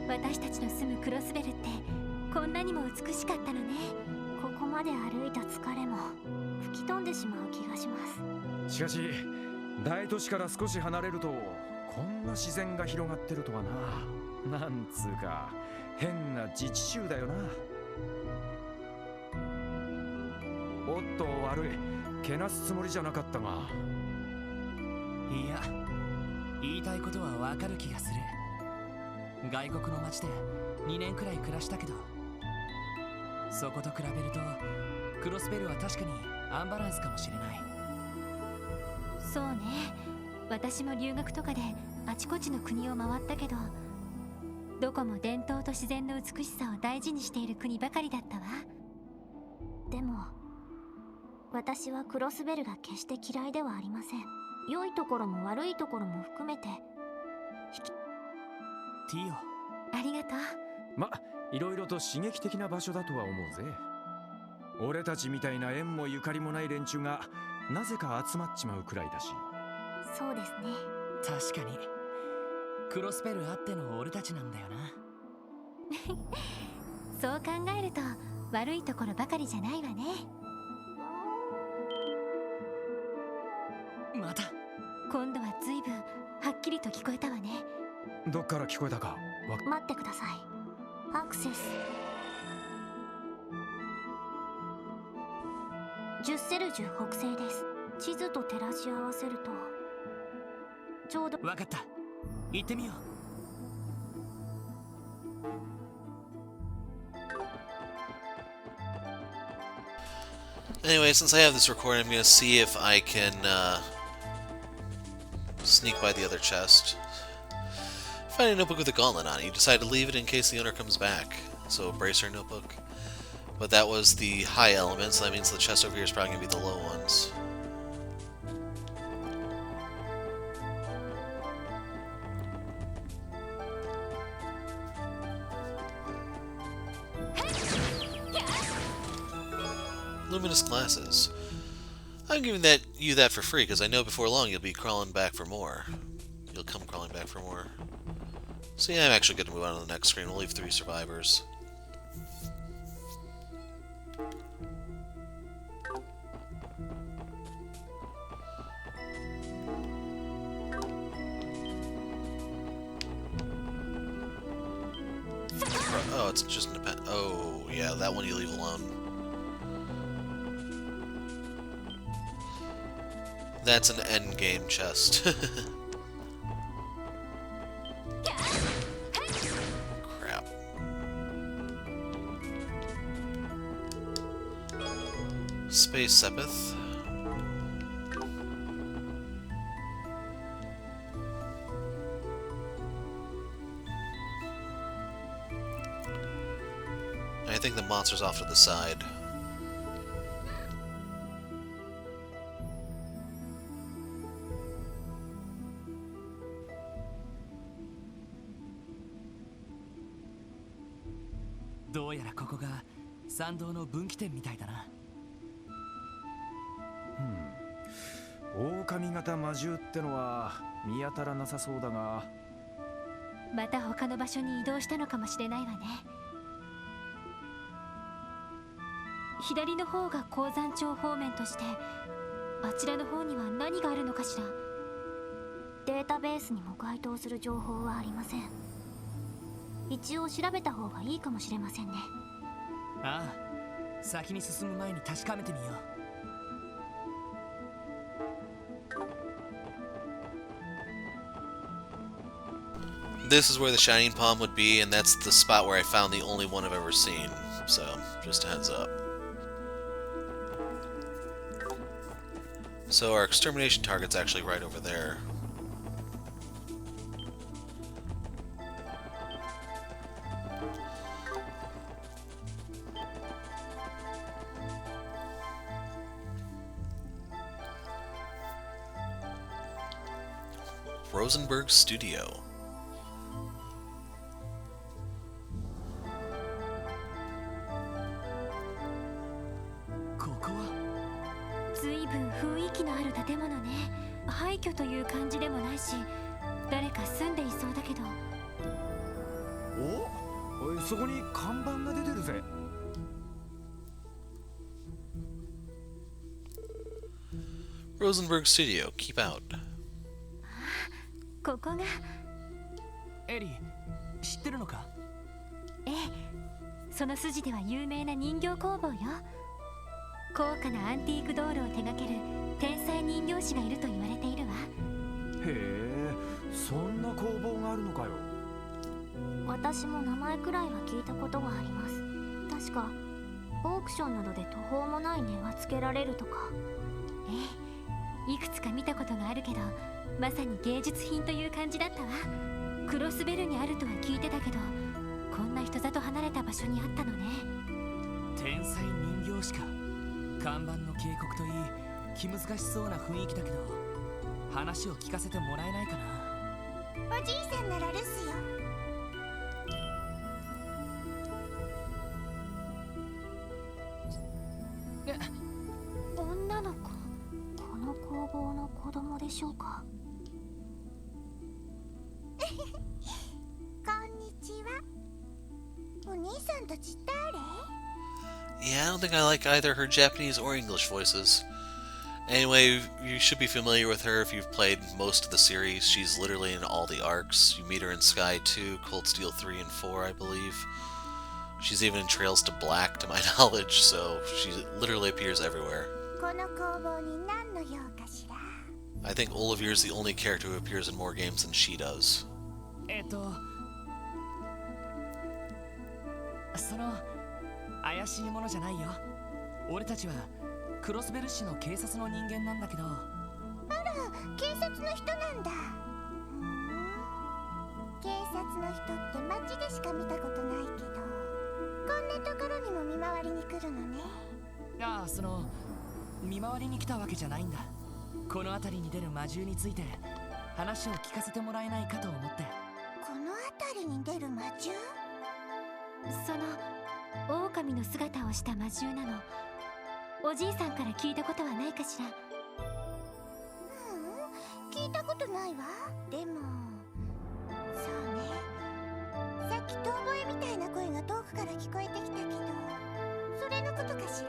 私たちの住むクロスベルってこんなにも美しかったのね。ここまで歩いた疲れも吹き飛んでしまう気がします。しかし大都市から少し離れるとこんな自然が広がってるとはな。なんつうか変な自治州だよな。おっと悪い、けなすつもりじゃなかったが。いや、言いたいことはわかる気がする。外国の街で2年くらい暮らしたけど、そこと比べるとクロスベルは確かにアンバランスかもしれない。そうね、私も留学とかであちこちの国を回ったけど、どこも伝統と自然の美しさを大事にしている国ばかりだったわ。でも私はクロスベルが決して嫌いではありません。良いところも悪いところも含めて。ティオ、ありがとう。ま、いろいろと刺激的な場所だとは思うぜ。俺たちみたいな縁もゆかりもない連中がなぜか集まっちまうくらいだし。そうですね。確かにクロスベルあっての俺たちなんだよな。そう考えると悪いところばかりじゃないわね。また今度は随分はっきりと聞こえたわね。どっから聞こえたか待ってください。アクセス10セルジュ北西です。地図と照らし合わせるとちょうど。分かった、行ってみよう。Anyway, since I have this recording, I'm going to see if I can sneak by the other chest. If Find a notebook with a gauntlet on it. You decide to leave it in case the owner comes back. So, bracer notebook. But that was the high element, so that means the chest over here is probably going to be the low ones. Luminous glasses. I'm giving you that for free because I know before long you'll be crawling back for more. You'll come crawling back for more. So yeah, I'm actually going to move on to the next screen. We'll leave 3 survivors. Oh, it's just an append. Oh, yeah, that one you leave alone. That's an endgame chest. Crap. Space Sepith. I think the monster's off to the side.どうやらここが参道の分岐点みたいだな。狼型魔獣ってのは見当たらなさそうだが、また他の場所に移動したのかもしれないわね。左の方が鉱山町方面として、あちらの方には何があるのかしら。データベースにも該当する情報はありません。一応調べた方がいいかもしれませんね。ああ、先に進む前に確かめてみよう。This is where the Shining Palm would be, and that's the spot where I found the only one I've ever seen. So, just a heads up. So our extermination target's actually right over there. Rosenberg Studio. Rosenberg Studio, keep out. ここがエリー、知ってるのか？ええ、その筋では有名な人形工房よ。高価なアンティークドールを手掛ける天才人形師がいると言われているわ。へえ、そんな工房があるのかよ。私も名前くらいは聞いたことがあります。確かオークションなどで途方もない値がつけられるとか。ええ、いくつか見たことがあるけど、まさに芸術品という感じだったわ。クロスベルにあるとは聞いてたけど、こんな人里離れた場所にあったのね。天才人形師か。看板の警告といい、気難しそうな雰囲気だけど、話を聞かせてもらえないかな。おじいさんなら留守よ。女の子、この工房の子供でしょうか。こんにちは。お兄さんたち誰？ Yeah, I don't think I like either her Japanese or English voices. Anyway, you should be familiar with her if you've played most of the series. She's literally in all the arcs. You meet her in Sky 2, Cold Steel 3 and 4, I believe. She's even in Trails to Black, to my knowledge, so she literally appears everywhere. I think Oliveir's the only character who appears in more games than she does. その怪しいものじゃないよ。俺たちはクロスベル市の警察の人間なんだけど。あら、警察の人なんだ。警察ャツの人って街でしか見たことないけど、こんなところにも見回りに来るのね。ああ、見回りに来たわけじゃないんだ。この辺りに出る魔獣について話を聞かせてもらえないかと思って。この辺りに出る魔獣？その狼の姿をした魔獣なの。おじいさんから聞いたことはないかしら？聞いたことないわ。でもそうね、さっき遠吠えみたいな声が遠くから聞こえてきたけど、それのことかし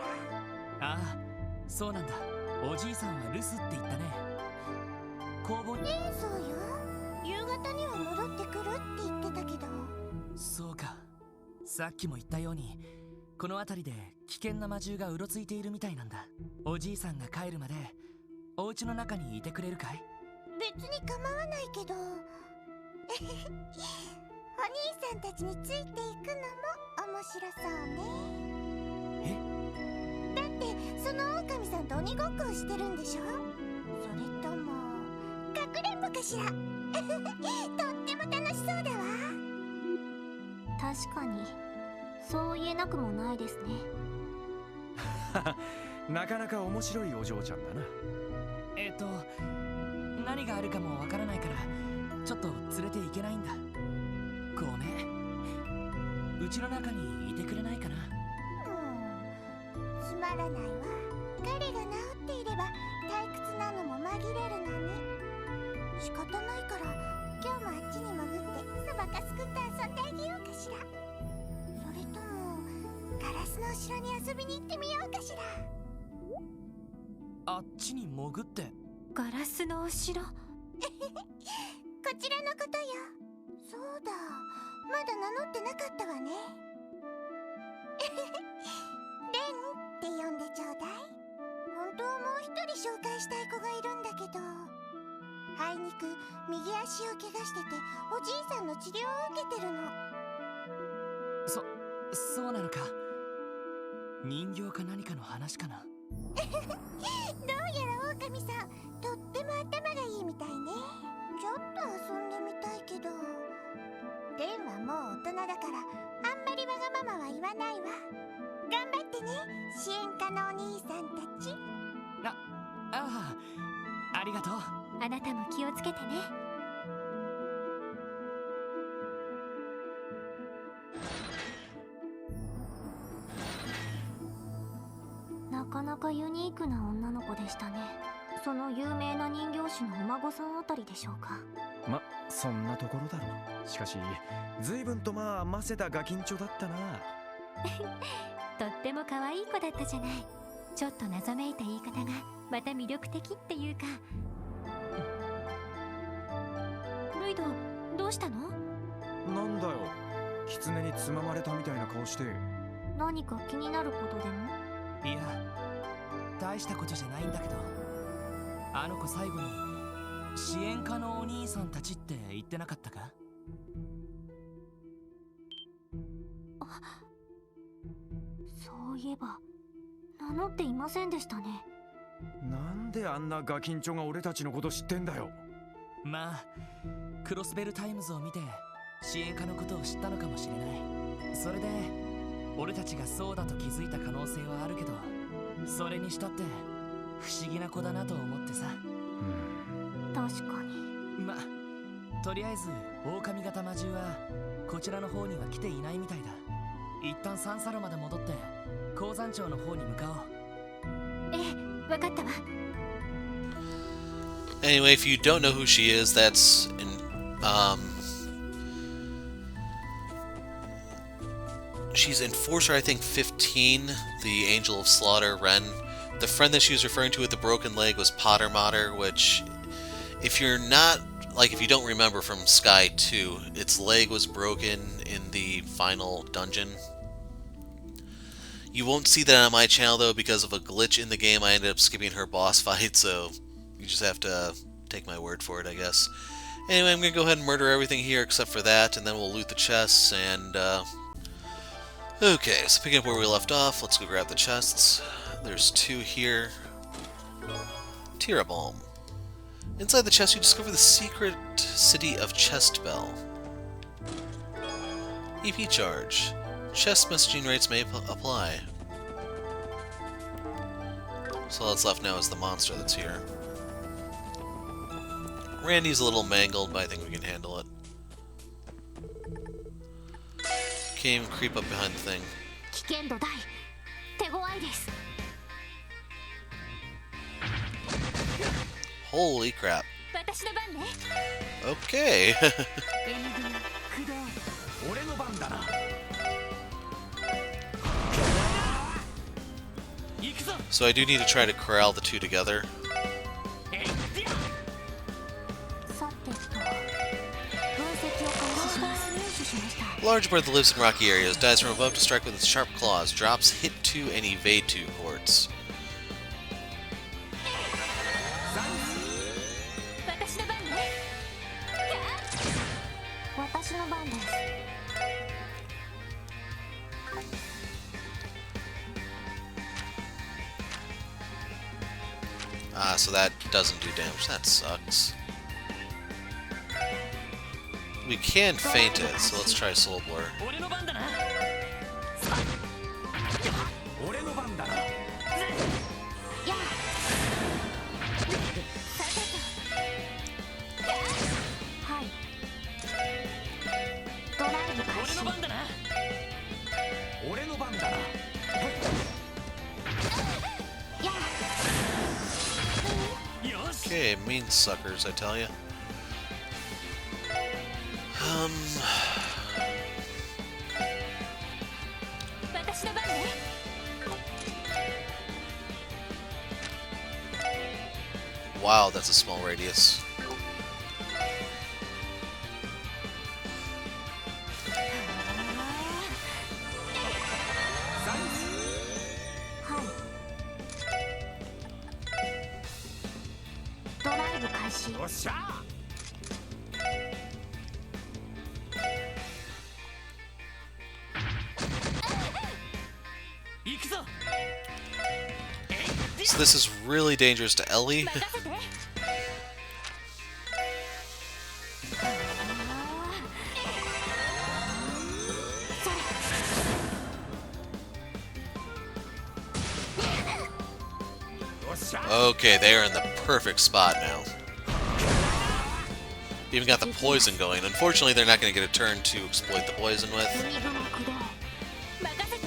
ら？ああ、そうなんだ。おじいさんは留守って言ったね。工房に。そうよ、夕方には戻ってくるって言ってたけど。そうか、さっきも言ったようにこの辺りで危険な魔獣がうろついているみたいなんだ。おじいさんが帰るまでお家の中にいてくれるかい？別に構わないけどお兄さんたちについていくのも面白そうね。だってその狼さんと鬼ごっこをしてるんでしょ？それともかくれんぼかしら？とっても楽しそうだわ。確かにそう言えなくもないですね。なかなか面白いお嬢ちゃんだな。何があるかもわからないからちょっと連れて行けないんだ。ごめん、うちの中にいてくれないかな？つまらないわ。彼が治っていれば退屈なのも紛れるのに。仕方ないから今日もあっちに潜ってそばかすくって遊んであげようかしら。それともガラスの後ろに遊びに行ってみようかしら。あっちに潜って？ガラスの後ろこちらのことよ。そうだ、まだ名乗ってなかったわね。レンって呼んでちょうだい。本当はもう一人紹介したい子がいるんだけど、あいにく右足を怪我してておじいさんの治療を受けてるの。そうなのか。人形か何かの話かな？どうやら狼さんとっても頭がいいみたいね。ちょっと遊んでみたいけど、レンはもう大人だからあんまりわがままは言わないわ。頑張ってね、支援家のお兄さんたち。ありがとう。あなたも気をつけてね。なかなかユニークな女の子でしたね。その有名な人形師のお孫さんあたりでしょうか。ま、そんなところだろう。しかし随分とませたガキンチョだったな。とっても可愛い子だったじゃない。ちょっと謎めいた言い方がまた魅力的っていうか。ルイド、どうしたの？なんだよ、狐につままれたみたいな顔して。何か気になることでも？いや、大したことじゃないんだけど、あの子最後に支援家のお兄さんたちって言ってなかったか？そういえば名乗っていませんでしたね。なんであんなガキンチョが俺たちのこと知ってんだよ。まあクロスベルタイムズを見て支援家のことを知ったのかもしれない。それで俺たちがそうだと気づいた可能性はあるけど、それにしたって不思議な子だなと思ってさ。確かに。ま、とりあえず狼型魔獣はこちらの方には来ていないみたいだ。一旦サンサロまで戻って鉱山町の方に向かおう。ええ、わかったわ。Anyway, if you don't know who she is, that's she's Enforcer, I think 15, the Angel of Slaughter, Ren. The friend that she was referring to with the broken leg was Potter Mater, which, if you're not, like, if you don't remember from Sky 2, its leg was broken in the final dungeon. You won't see that on my channel, though, because of a glitch in the game. I ended up skipping her boss fight, so you just have to take my word for it, I guess. Anyway, I'm going to go ahead and murder everything here except for that, and then we'll loot the chests, and, okay, so picking up where we left off, let's go grab the chests. There's 2 here. Tirabalm. Inside the chest, you discover the secret city of Chestbell. EP charge. Chest messaging rates may apply. So all that's left now is the monster that's here. Randy's a little mangled, but I think we can handle it. Can't even creep up behind the thing. 危険度大手強いです Holy crap. 私の番ね Okay. エニグマ駆動 俺の番だな。 So I do need to try to corral the two together. さてと分析を開始します入手しました Large bird that lives in rocky areas, dives from above to strike with its sharp claws, drops hit 2 and evade 2 ports. 私の番ね私の番です Ah, so that doesn't do damage. That sucks. We can feint it, so let's try Soul Blur. 俺の番だな俺の番だな。やはいドライブ開始俺の番だな俺の番だな。や Okay, mean suckers, I tell ya. 私の番ね Wow, that's a small radius. はいドライブ開始よっしゃ。 行くぞ So this is really dangerous to Ellie. 任せて よっしゃ。 Okay, they are in the perfect spot now. Even got the poison going. Unfortunately, they're not going to get a turn to exploit the poison with. 海雲駆動任せて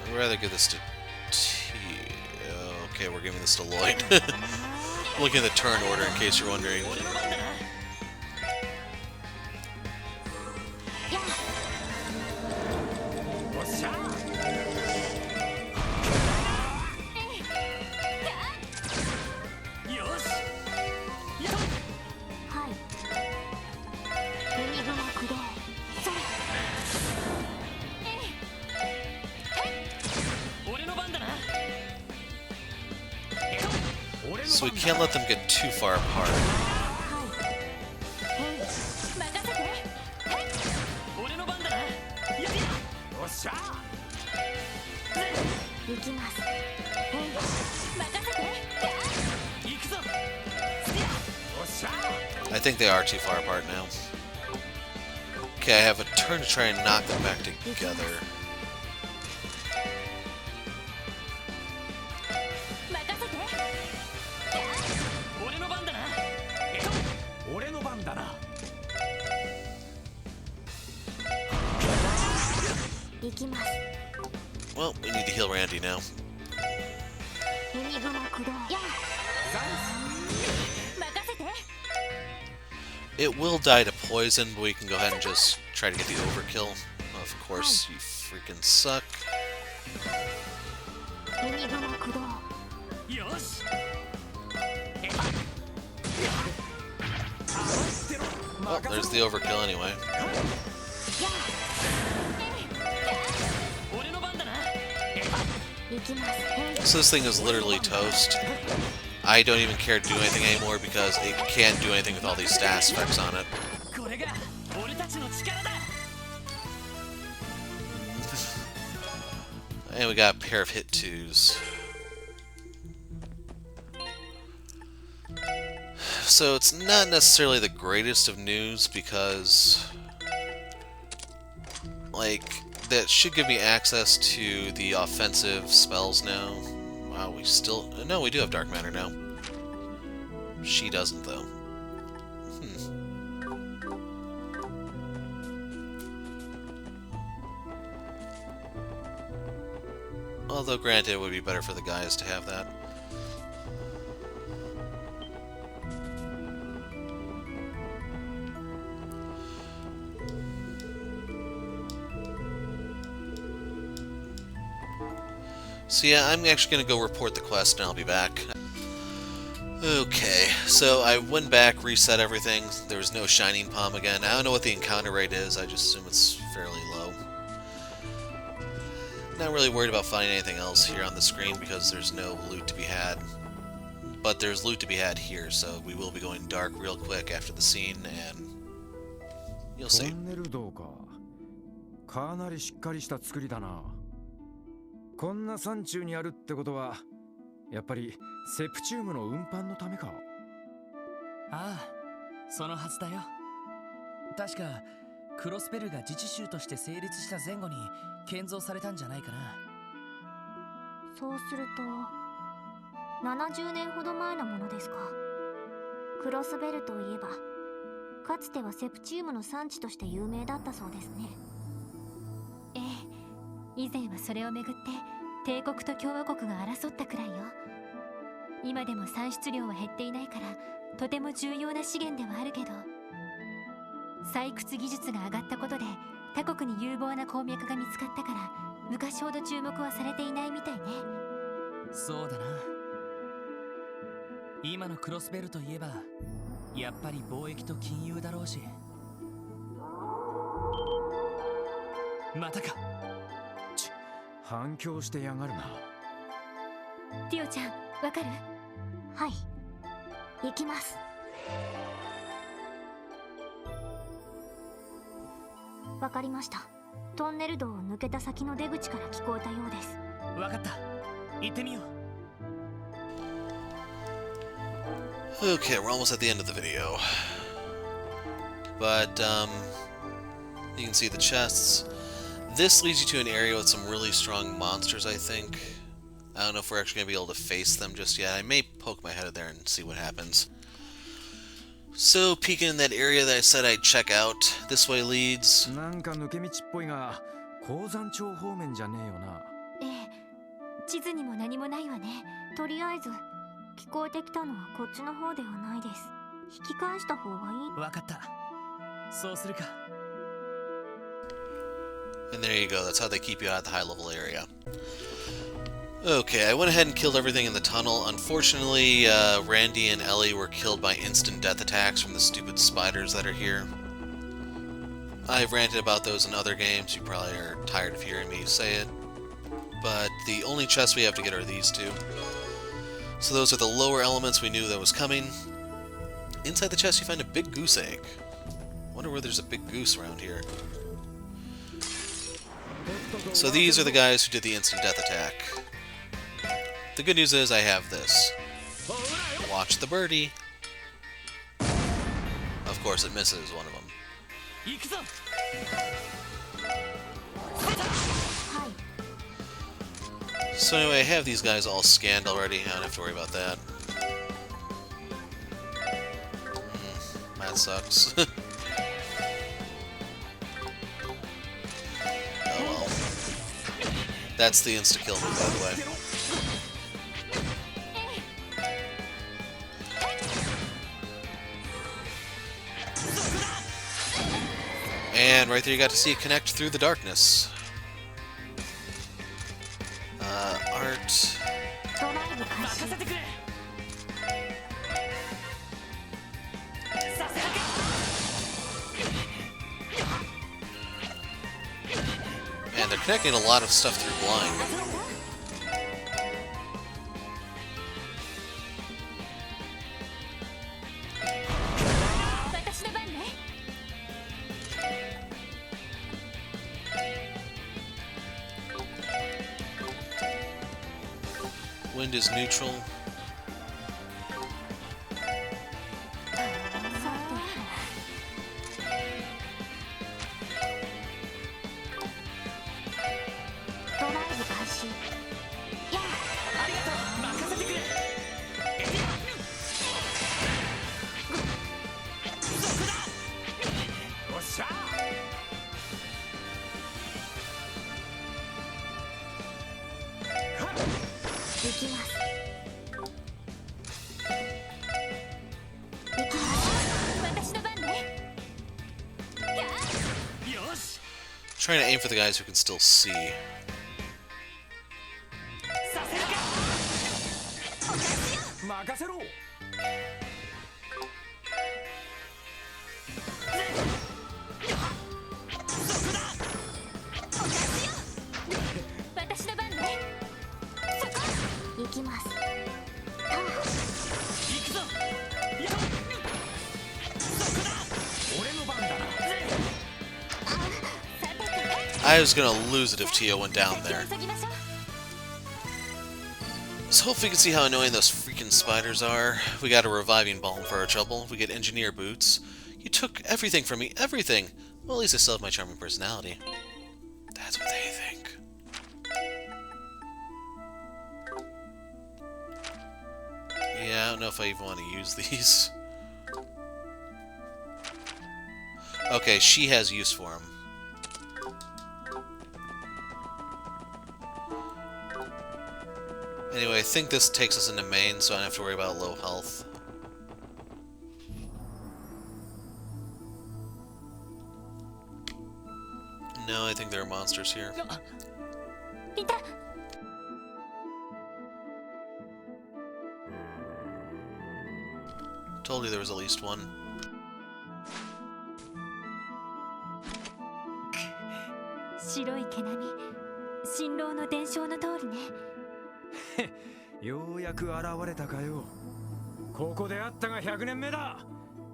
I'd rather give this to T. Okay, we're giving this to Lloyd. Looking at the turn order in case you're wondering. 俺の番だな よっしゃ。 よし はい海雲駆動それ 俺の番だな So we can't let them get too far apart. はい任せて 俺の番だなやっよっしゃ。行きます任せて行くぞ よっしゃ。 I think they are too far apart now. Okay, I have a turn to try and knock them back together. 任せて俺の番だな俺の番だな。行きます Well, we need to heal Randy now. 海雲駆動や任せて It will die to poison, but we can go ahead and just try to get the overkill. Of course, you freaking suck. 海雲駆動よし Well, there's the overkill anyway. 俺の番だな行きます So this thing is literally toast. I don't even care to do anything anymore because it can't do anything with all these status effects on it. これが俺たちの力だ And we got a pair of hit twos. So it's not necessarily the greatest of news because, like, that should give me access to the offensive spells now. Wow, we still... No, we do have Dark Matter now. She doesn't, though. Although, granted, it would be better for the guys to have that. So yeah, I'm actually going to go report the quest and I'll be back. Okay, so I went back, reset everything. There was no Shining Palm again. I don't know what the encounter rate is, I just assume it's fairly low. Not really worried about finding anything else here on the screen because there's no loot to be had. But there's loot to be had here, so we will be going dark real quick after the scene, and you'll see. かなりしっかりした作りだな。こんな山中にあるってことは、やっぱりセプチウムの運搬のためか。ああ、そのはずだよ。確かクロスベルが自治州として成立した前後に建造されたんじゃないかな。そうすると70年ほど前のものですか。クロスベルといえばかつてはセプチウムの産地として有名だったそうですね。ええ、以前はそれをめぐって帝国と共和国が争ったくらいよ。今でも産出量は減っていないからとても重要な資源ではあるけど、採掘技術が上がったことで他国に有望な鉱脈が見つかったから昔ほど注目はされていないみたいね。そうだな。今のクロスベルといえばやっぱり貿易と金融だろうし。またか。反響してやがるな。ティオちゃん、わかる？はい、行きます。わかりました。トンネル道を抜けた先の出口から聞こえたようです。わかった。行ってみよう。Okay, we're almost at the end of the video. But, you can see the chests. This leads you to an area with some really strong monsters, I think. I don't know if we're actually going to be able to face them just yet. I may poke my head in there and see what happens. So, peeking in that area that I said I'd check out, this way leads... なんか抜け道っぽいが、鉱山町方面じゃねえよな。ええ、地図にも何もないわね。とりあえず聞こえてきたのはこっちの方ではないです。引き返した方がいい。わかった。そうするか。And there you go, that's how they keep you out of the high-level area. Okay, I went ahead and killed everything in the tunnel. Unfortunately, Randy and Ellie were killed by instant death attacks from the stupid spiders that are here. I've ranted about those in other games, you probably are tired of hearing me say it. But the only chests we have to get are these two. So those are the lower elements we knew that was coming. Inside the chest you find a big goose egg. Wonder where there's a big goose around here. So these are the guys who did the instant death attack. The good news is I have this. Watch the birdie. Of course it misses one of them. So anyway, I have these guys all scanned already. I don't have to worry about that. That sucks. Oh well. That's the insta-kill move, by the way. And right there you got to see it connect through the darkness. Art. Man, they're connecting a lot of stuff through blind. Wind is neutral. Trying to aim for the guys who can still see. させるか。任せろ。私の番ね。行きます。行くぞ。やっ。そこだ。俺の番だな。 I was gonna lose it if Tio went down there. So hopefully you can see how annoying those freaking spiders are. We got a reviving balm for our trouble. We get engineer boots. You took everything from me, everything. Well, at least I still have my charming personality. That's what they think. Yeah, I don't know if I even want to use these. Okay, she has use for them. Anyway, I think this takes us into Mainz, so I don't have to worry about low health. No, I think there are monsters here. Told you there was at least one. 白い毛並み、新郎の伝承の通りね。ようやく現れたかよ。ここであったが100年目だ。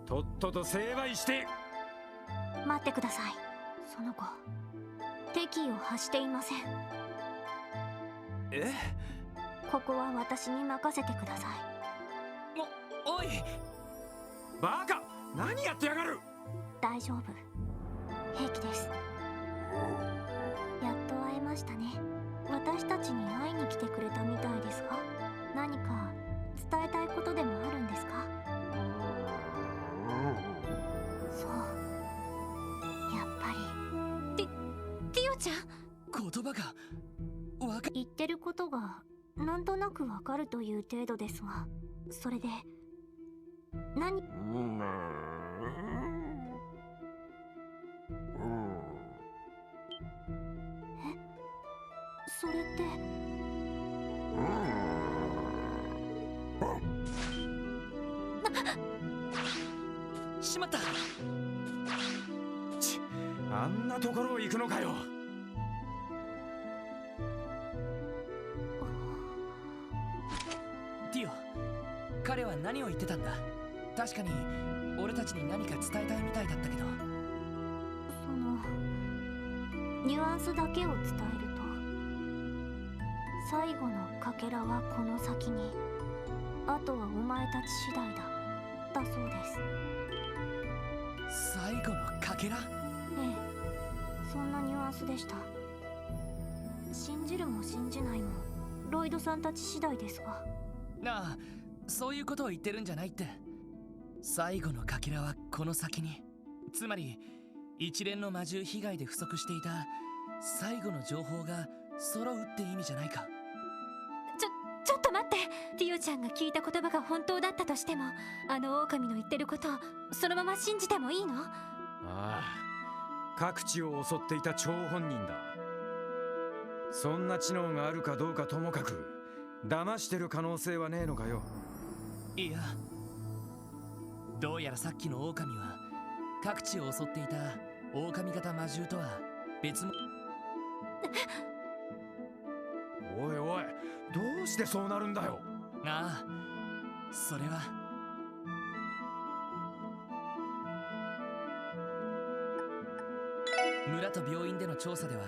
とっとと成敗して。待ってください。その子、敵意を発していません。え？ここは私に任せてください。おい。バカ！何やってやがる！大丈夫。平気です。やっと会えましたね。私たちに会いに来てくれたみたいですが、何か伝えたいことでもあるんですか？そう。やっぱり。ティオちゃん。言葉が言ってることがなんとなくわかるという程度ですが、それで何？それってしまった。あんなところを行くのかよ。ティオ、彼は何を言ってたんだ？確かに俺たちに何か伝えたいみたいだったけど。そのニュアンスだけを伝えると、最後のかけらはこの先に、あとはお前たち次第だ、だそうです。最後のかけら？ええ、そんなニュアンスでした。信じるも信じないもロイドさんたち次第ですが。なあ、そういうことを言ってるんじゃないって。最後のかけらはこの先に、つまり一連の魔獣被害で不足していた最後の情報が揃うって意味じゃないか。ちょっと待って。ティオちゃんが聞いた言葉が本当だったとしても、あの狼の言ってることをそのまま信じてもいいの？ああ、各地を襲っていた張本人だ。そんな知能があるかどうかともかく、騙してる可能性はねえのかよ。いや、どうやらさっきの狼は各地を襲っていた狼型魔獣とは別も。おいおい、どうしてそうなるんだよ。ああ、それは村と病院での調査では、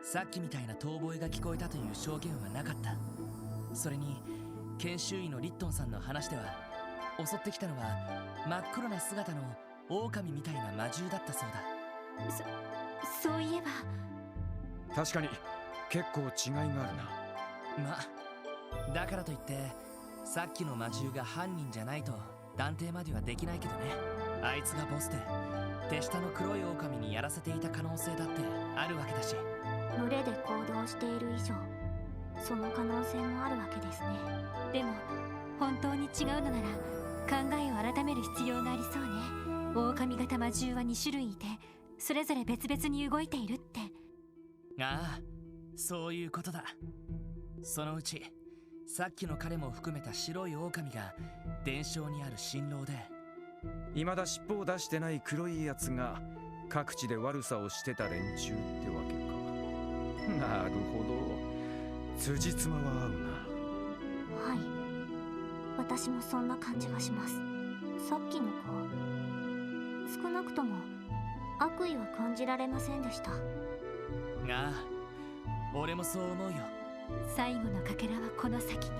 さっきみたいな遠吠えが聞こえたという証言はなかった。それに研修医のリットンさんの話では、襲ってきたのは真っ黒な姿の狼みたいな魔獣だったそうだ。そういえば確かに結構違いがあるな。ま、だからといってさっきの魔獣が犯人じゃないと断定まではできないけどね。あいつがボスで手下の黒い狼にやらせていた可能性だってあるわけだし。群れで行動している以上、その可能性もあるわけですね。でも本当に違うのなら考えを改める必要がありそうね。狼型魔獣は2種類いて、それぞれ別々に動いているって。ああ、そういうことだ。そのうちさっきの彼も含めた白い狼が伝承にある新郎で、未だ尻尾を出してない黒いやつが各地で悪さをしてた連中ってわけか。なるほど、辻褄は合うな。はい、私もそんな感じがします。さっきの子、少なくとも悪意は感じられませんでした。ああ、俺もそう思うよ。最後のかけらはこの先に。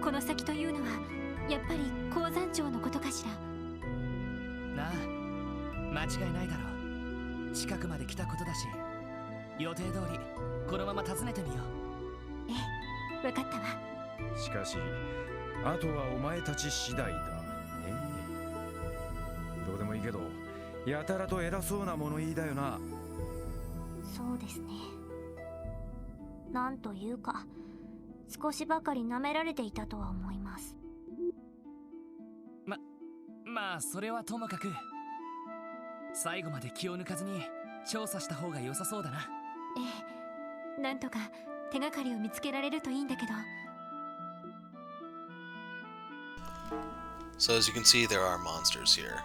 この先というのはやっぱり鉱山町のことかしら。なあ、間違いないだろう。近くまで来たことだし、予定通りこのまま訪ねてみよう。ええ、分かったわ。しかしあとはお前たち次第だね。どうでもいいけど、やたらと偉そうな物言いだよな。そうですね。なんというか、少しばかり舐められていたとは思います。まあそれはともかく、最後まで気を抜かずに調査した方が良さそうだな。ええ、なんとか手がかりを見つけられるといいんだけど。So as you can see, there are monsters here.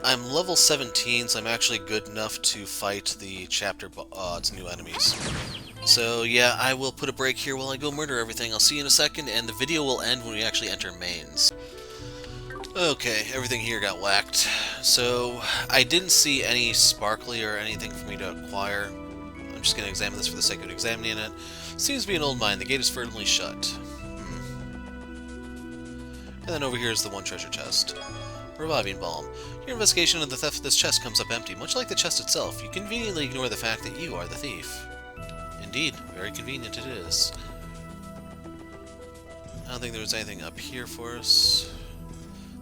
I'm level 17, so I'm actually good enough to fight the chapter its new enemies. So yeah, I will put a break here while I go murder everything. I'll see you in a second, and the video will end when we actually enter Mainz. Okay, everything here got whacked. So, I didn't see any sparkly or anything for me to acquire. I'm just going to examine this for the sake of examining it. Seems to be an old mine. The gate is firmly shut. And then over here is the one treasure chest. Reviving Balm. Your investigation of the theft of this chest comes up empty. Much like the chest itself, you conveniently ignore the fact that you are the thief. Indeed, very convenient it is. I don't think there was anything up here for us.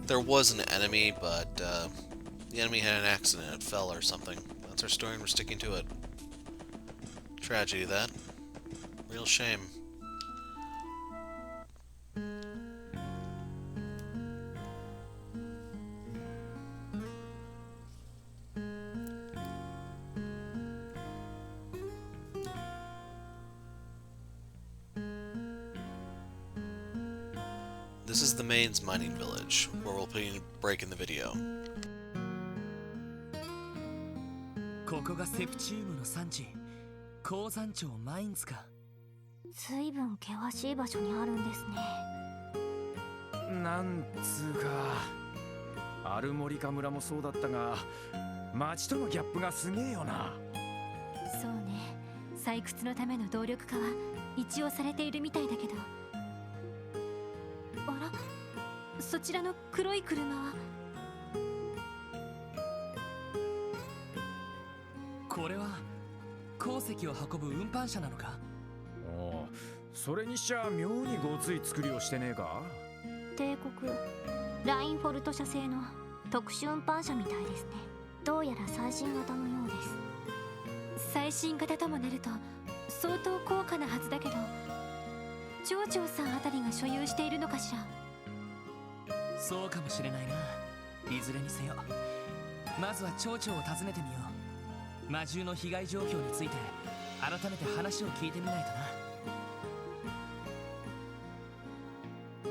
There was an enemy, but the enemy had an accident. It fell or something. That's our story and we're sticking to it. Tragedy, that. Real shame. This is the Mainz mining village, where we'll put a break in the video. ここがセプチウムの産地、鉱山町マインズか。随分険しい場所にあるんですね。なんつうか、アルモリカ村もそうだったが、町とのギャップがすげえよな。そうね、採掘のための動力化は一応されているみたいだけど。あら、そちらの黒い車は。これは鉱石を運ぶ運搬車なのか。おお、それにしちゃ妙にごつい作りをしてねえか。帝国ラインフォルト社製の特殊運搬車みたいですね。どうやら最新型のようです。最新型ともなると相当高価なはずだけど、町長さんあたりが所有しているのかしら。そうかもしれないな。いずれにせよ、まずは町長を訪ねてみよう。魔獣の被害状況について改めて話を聞いてみないと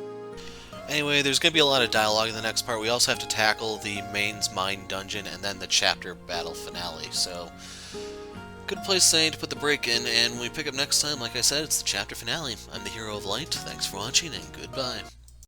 な。Anyway, there's going to be a lot of dialogue in the next part. We also have to tackle the Mainz mine dungeon and then the chapter battle finale. So, good place saying to put the break in, and when we pick up next time, like I said, it's the chapter finale. I'm the Hero of Light. Thanks for watching, and goodbye.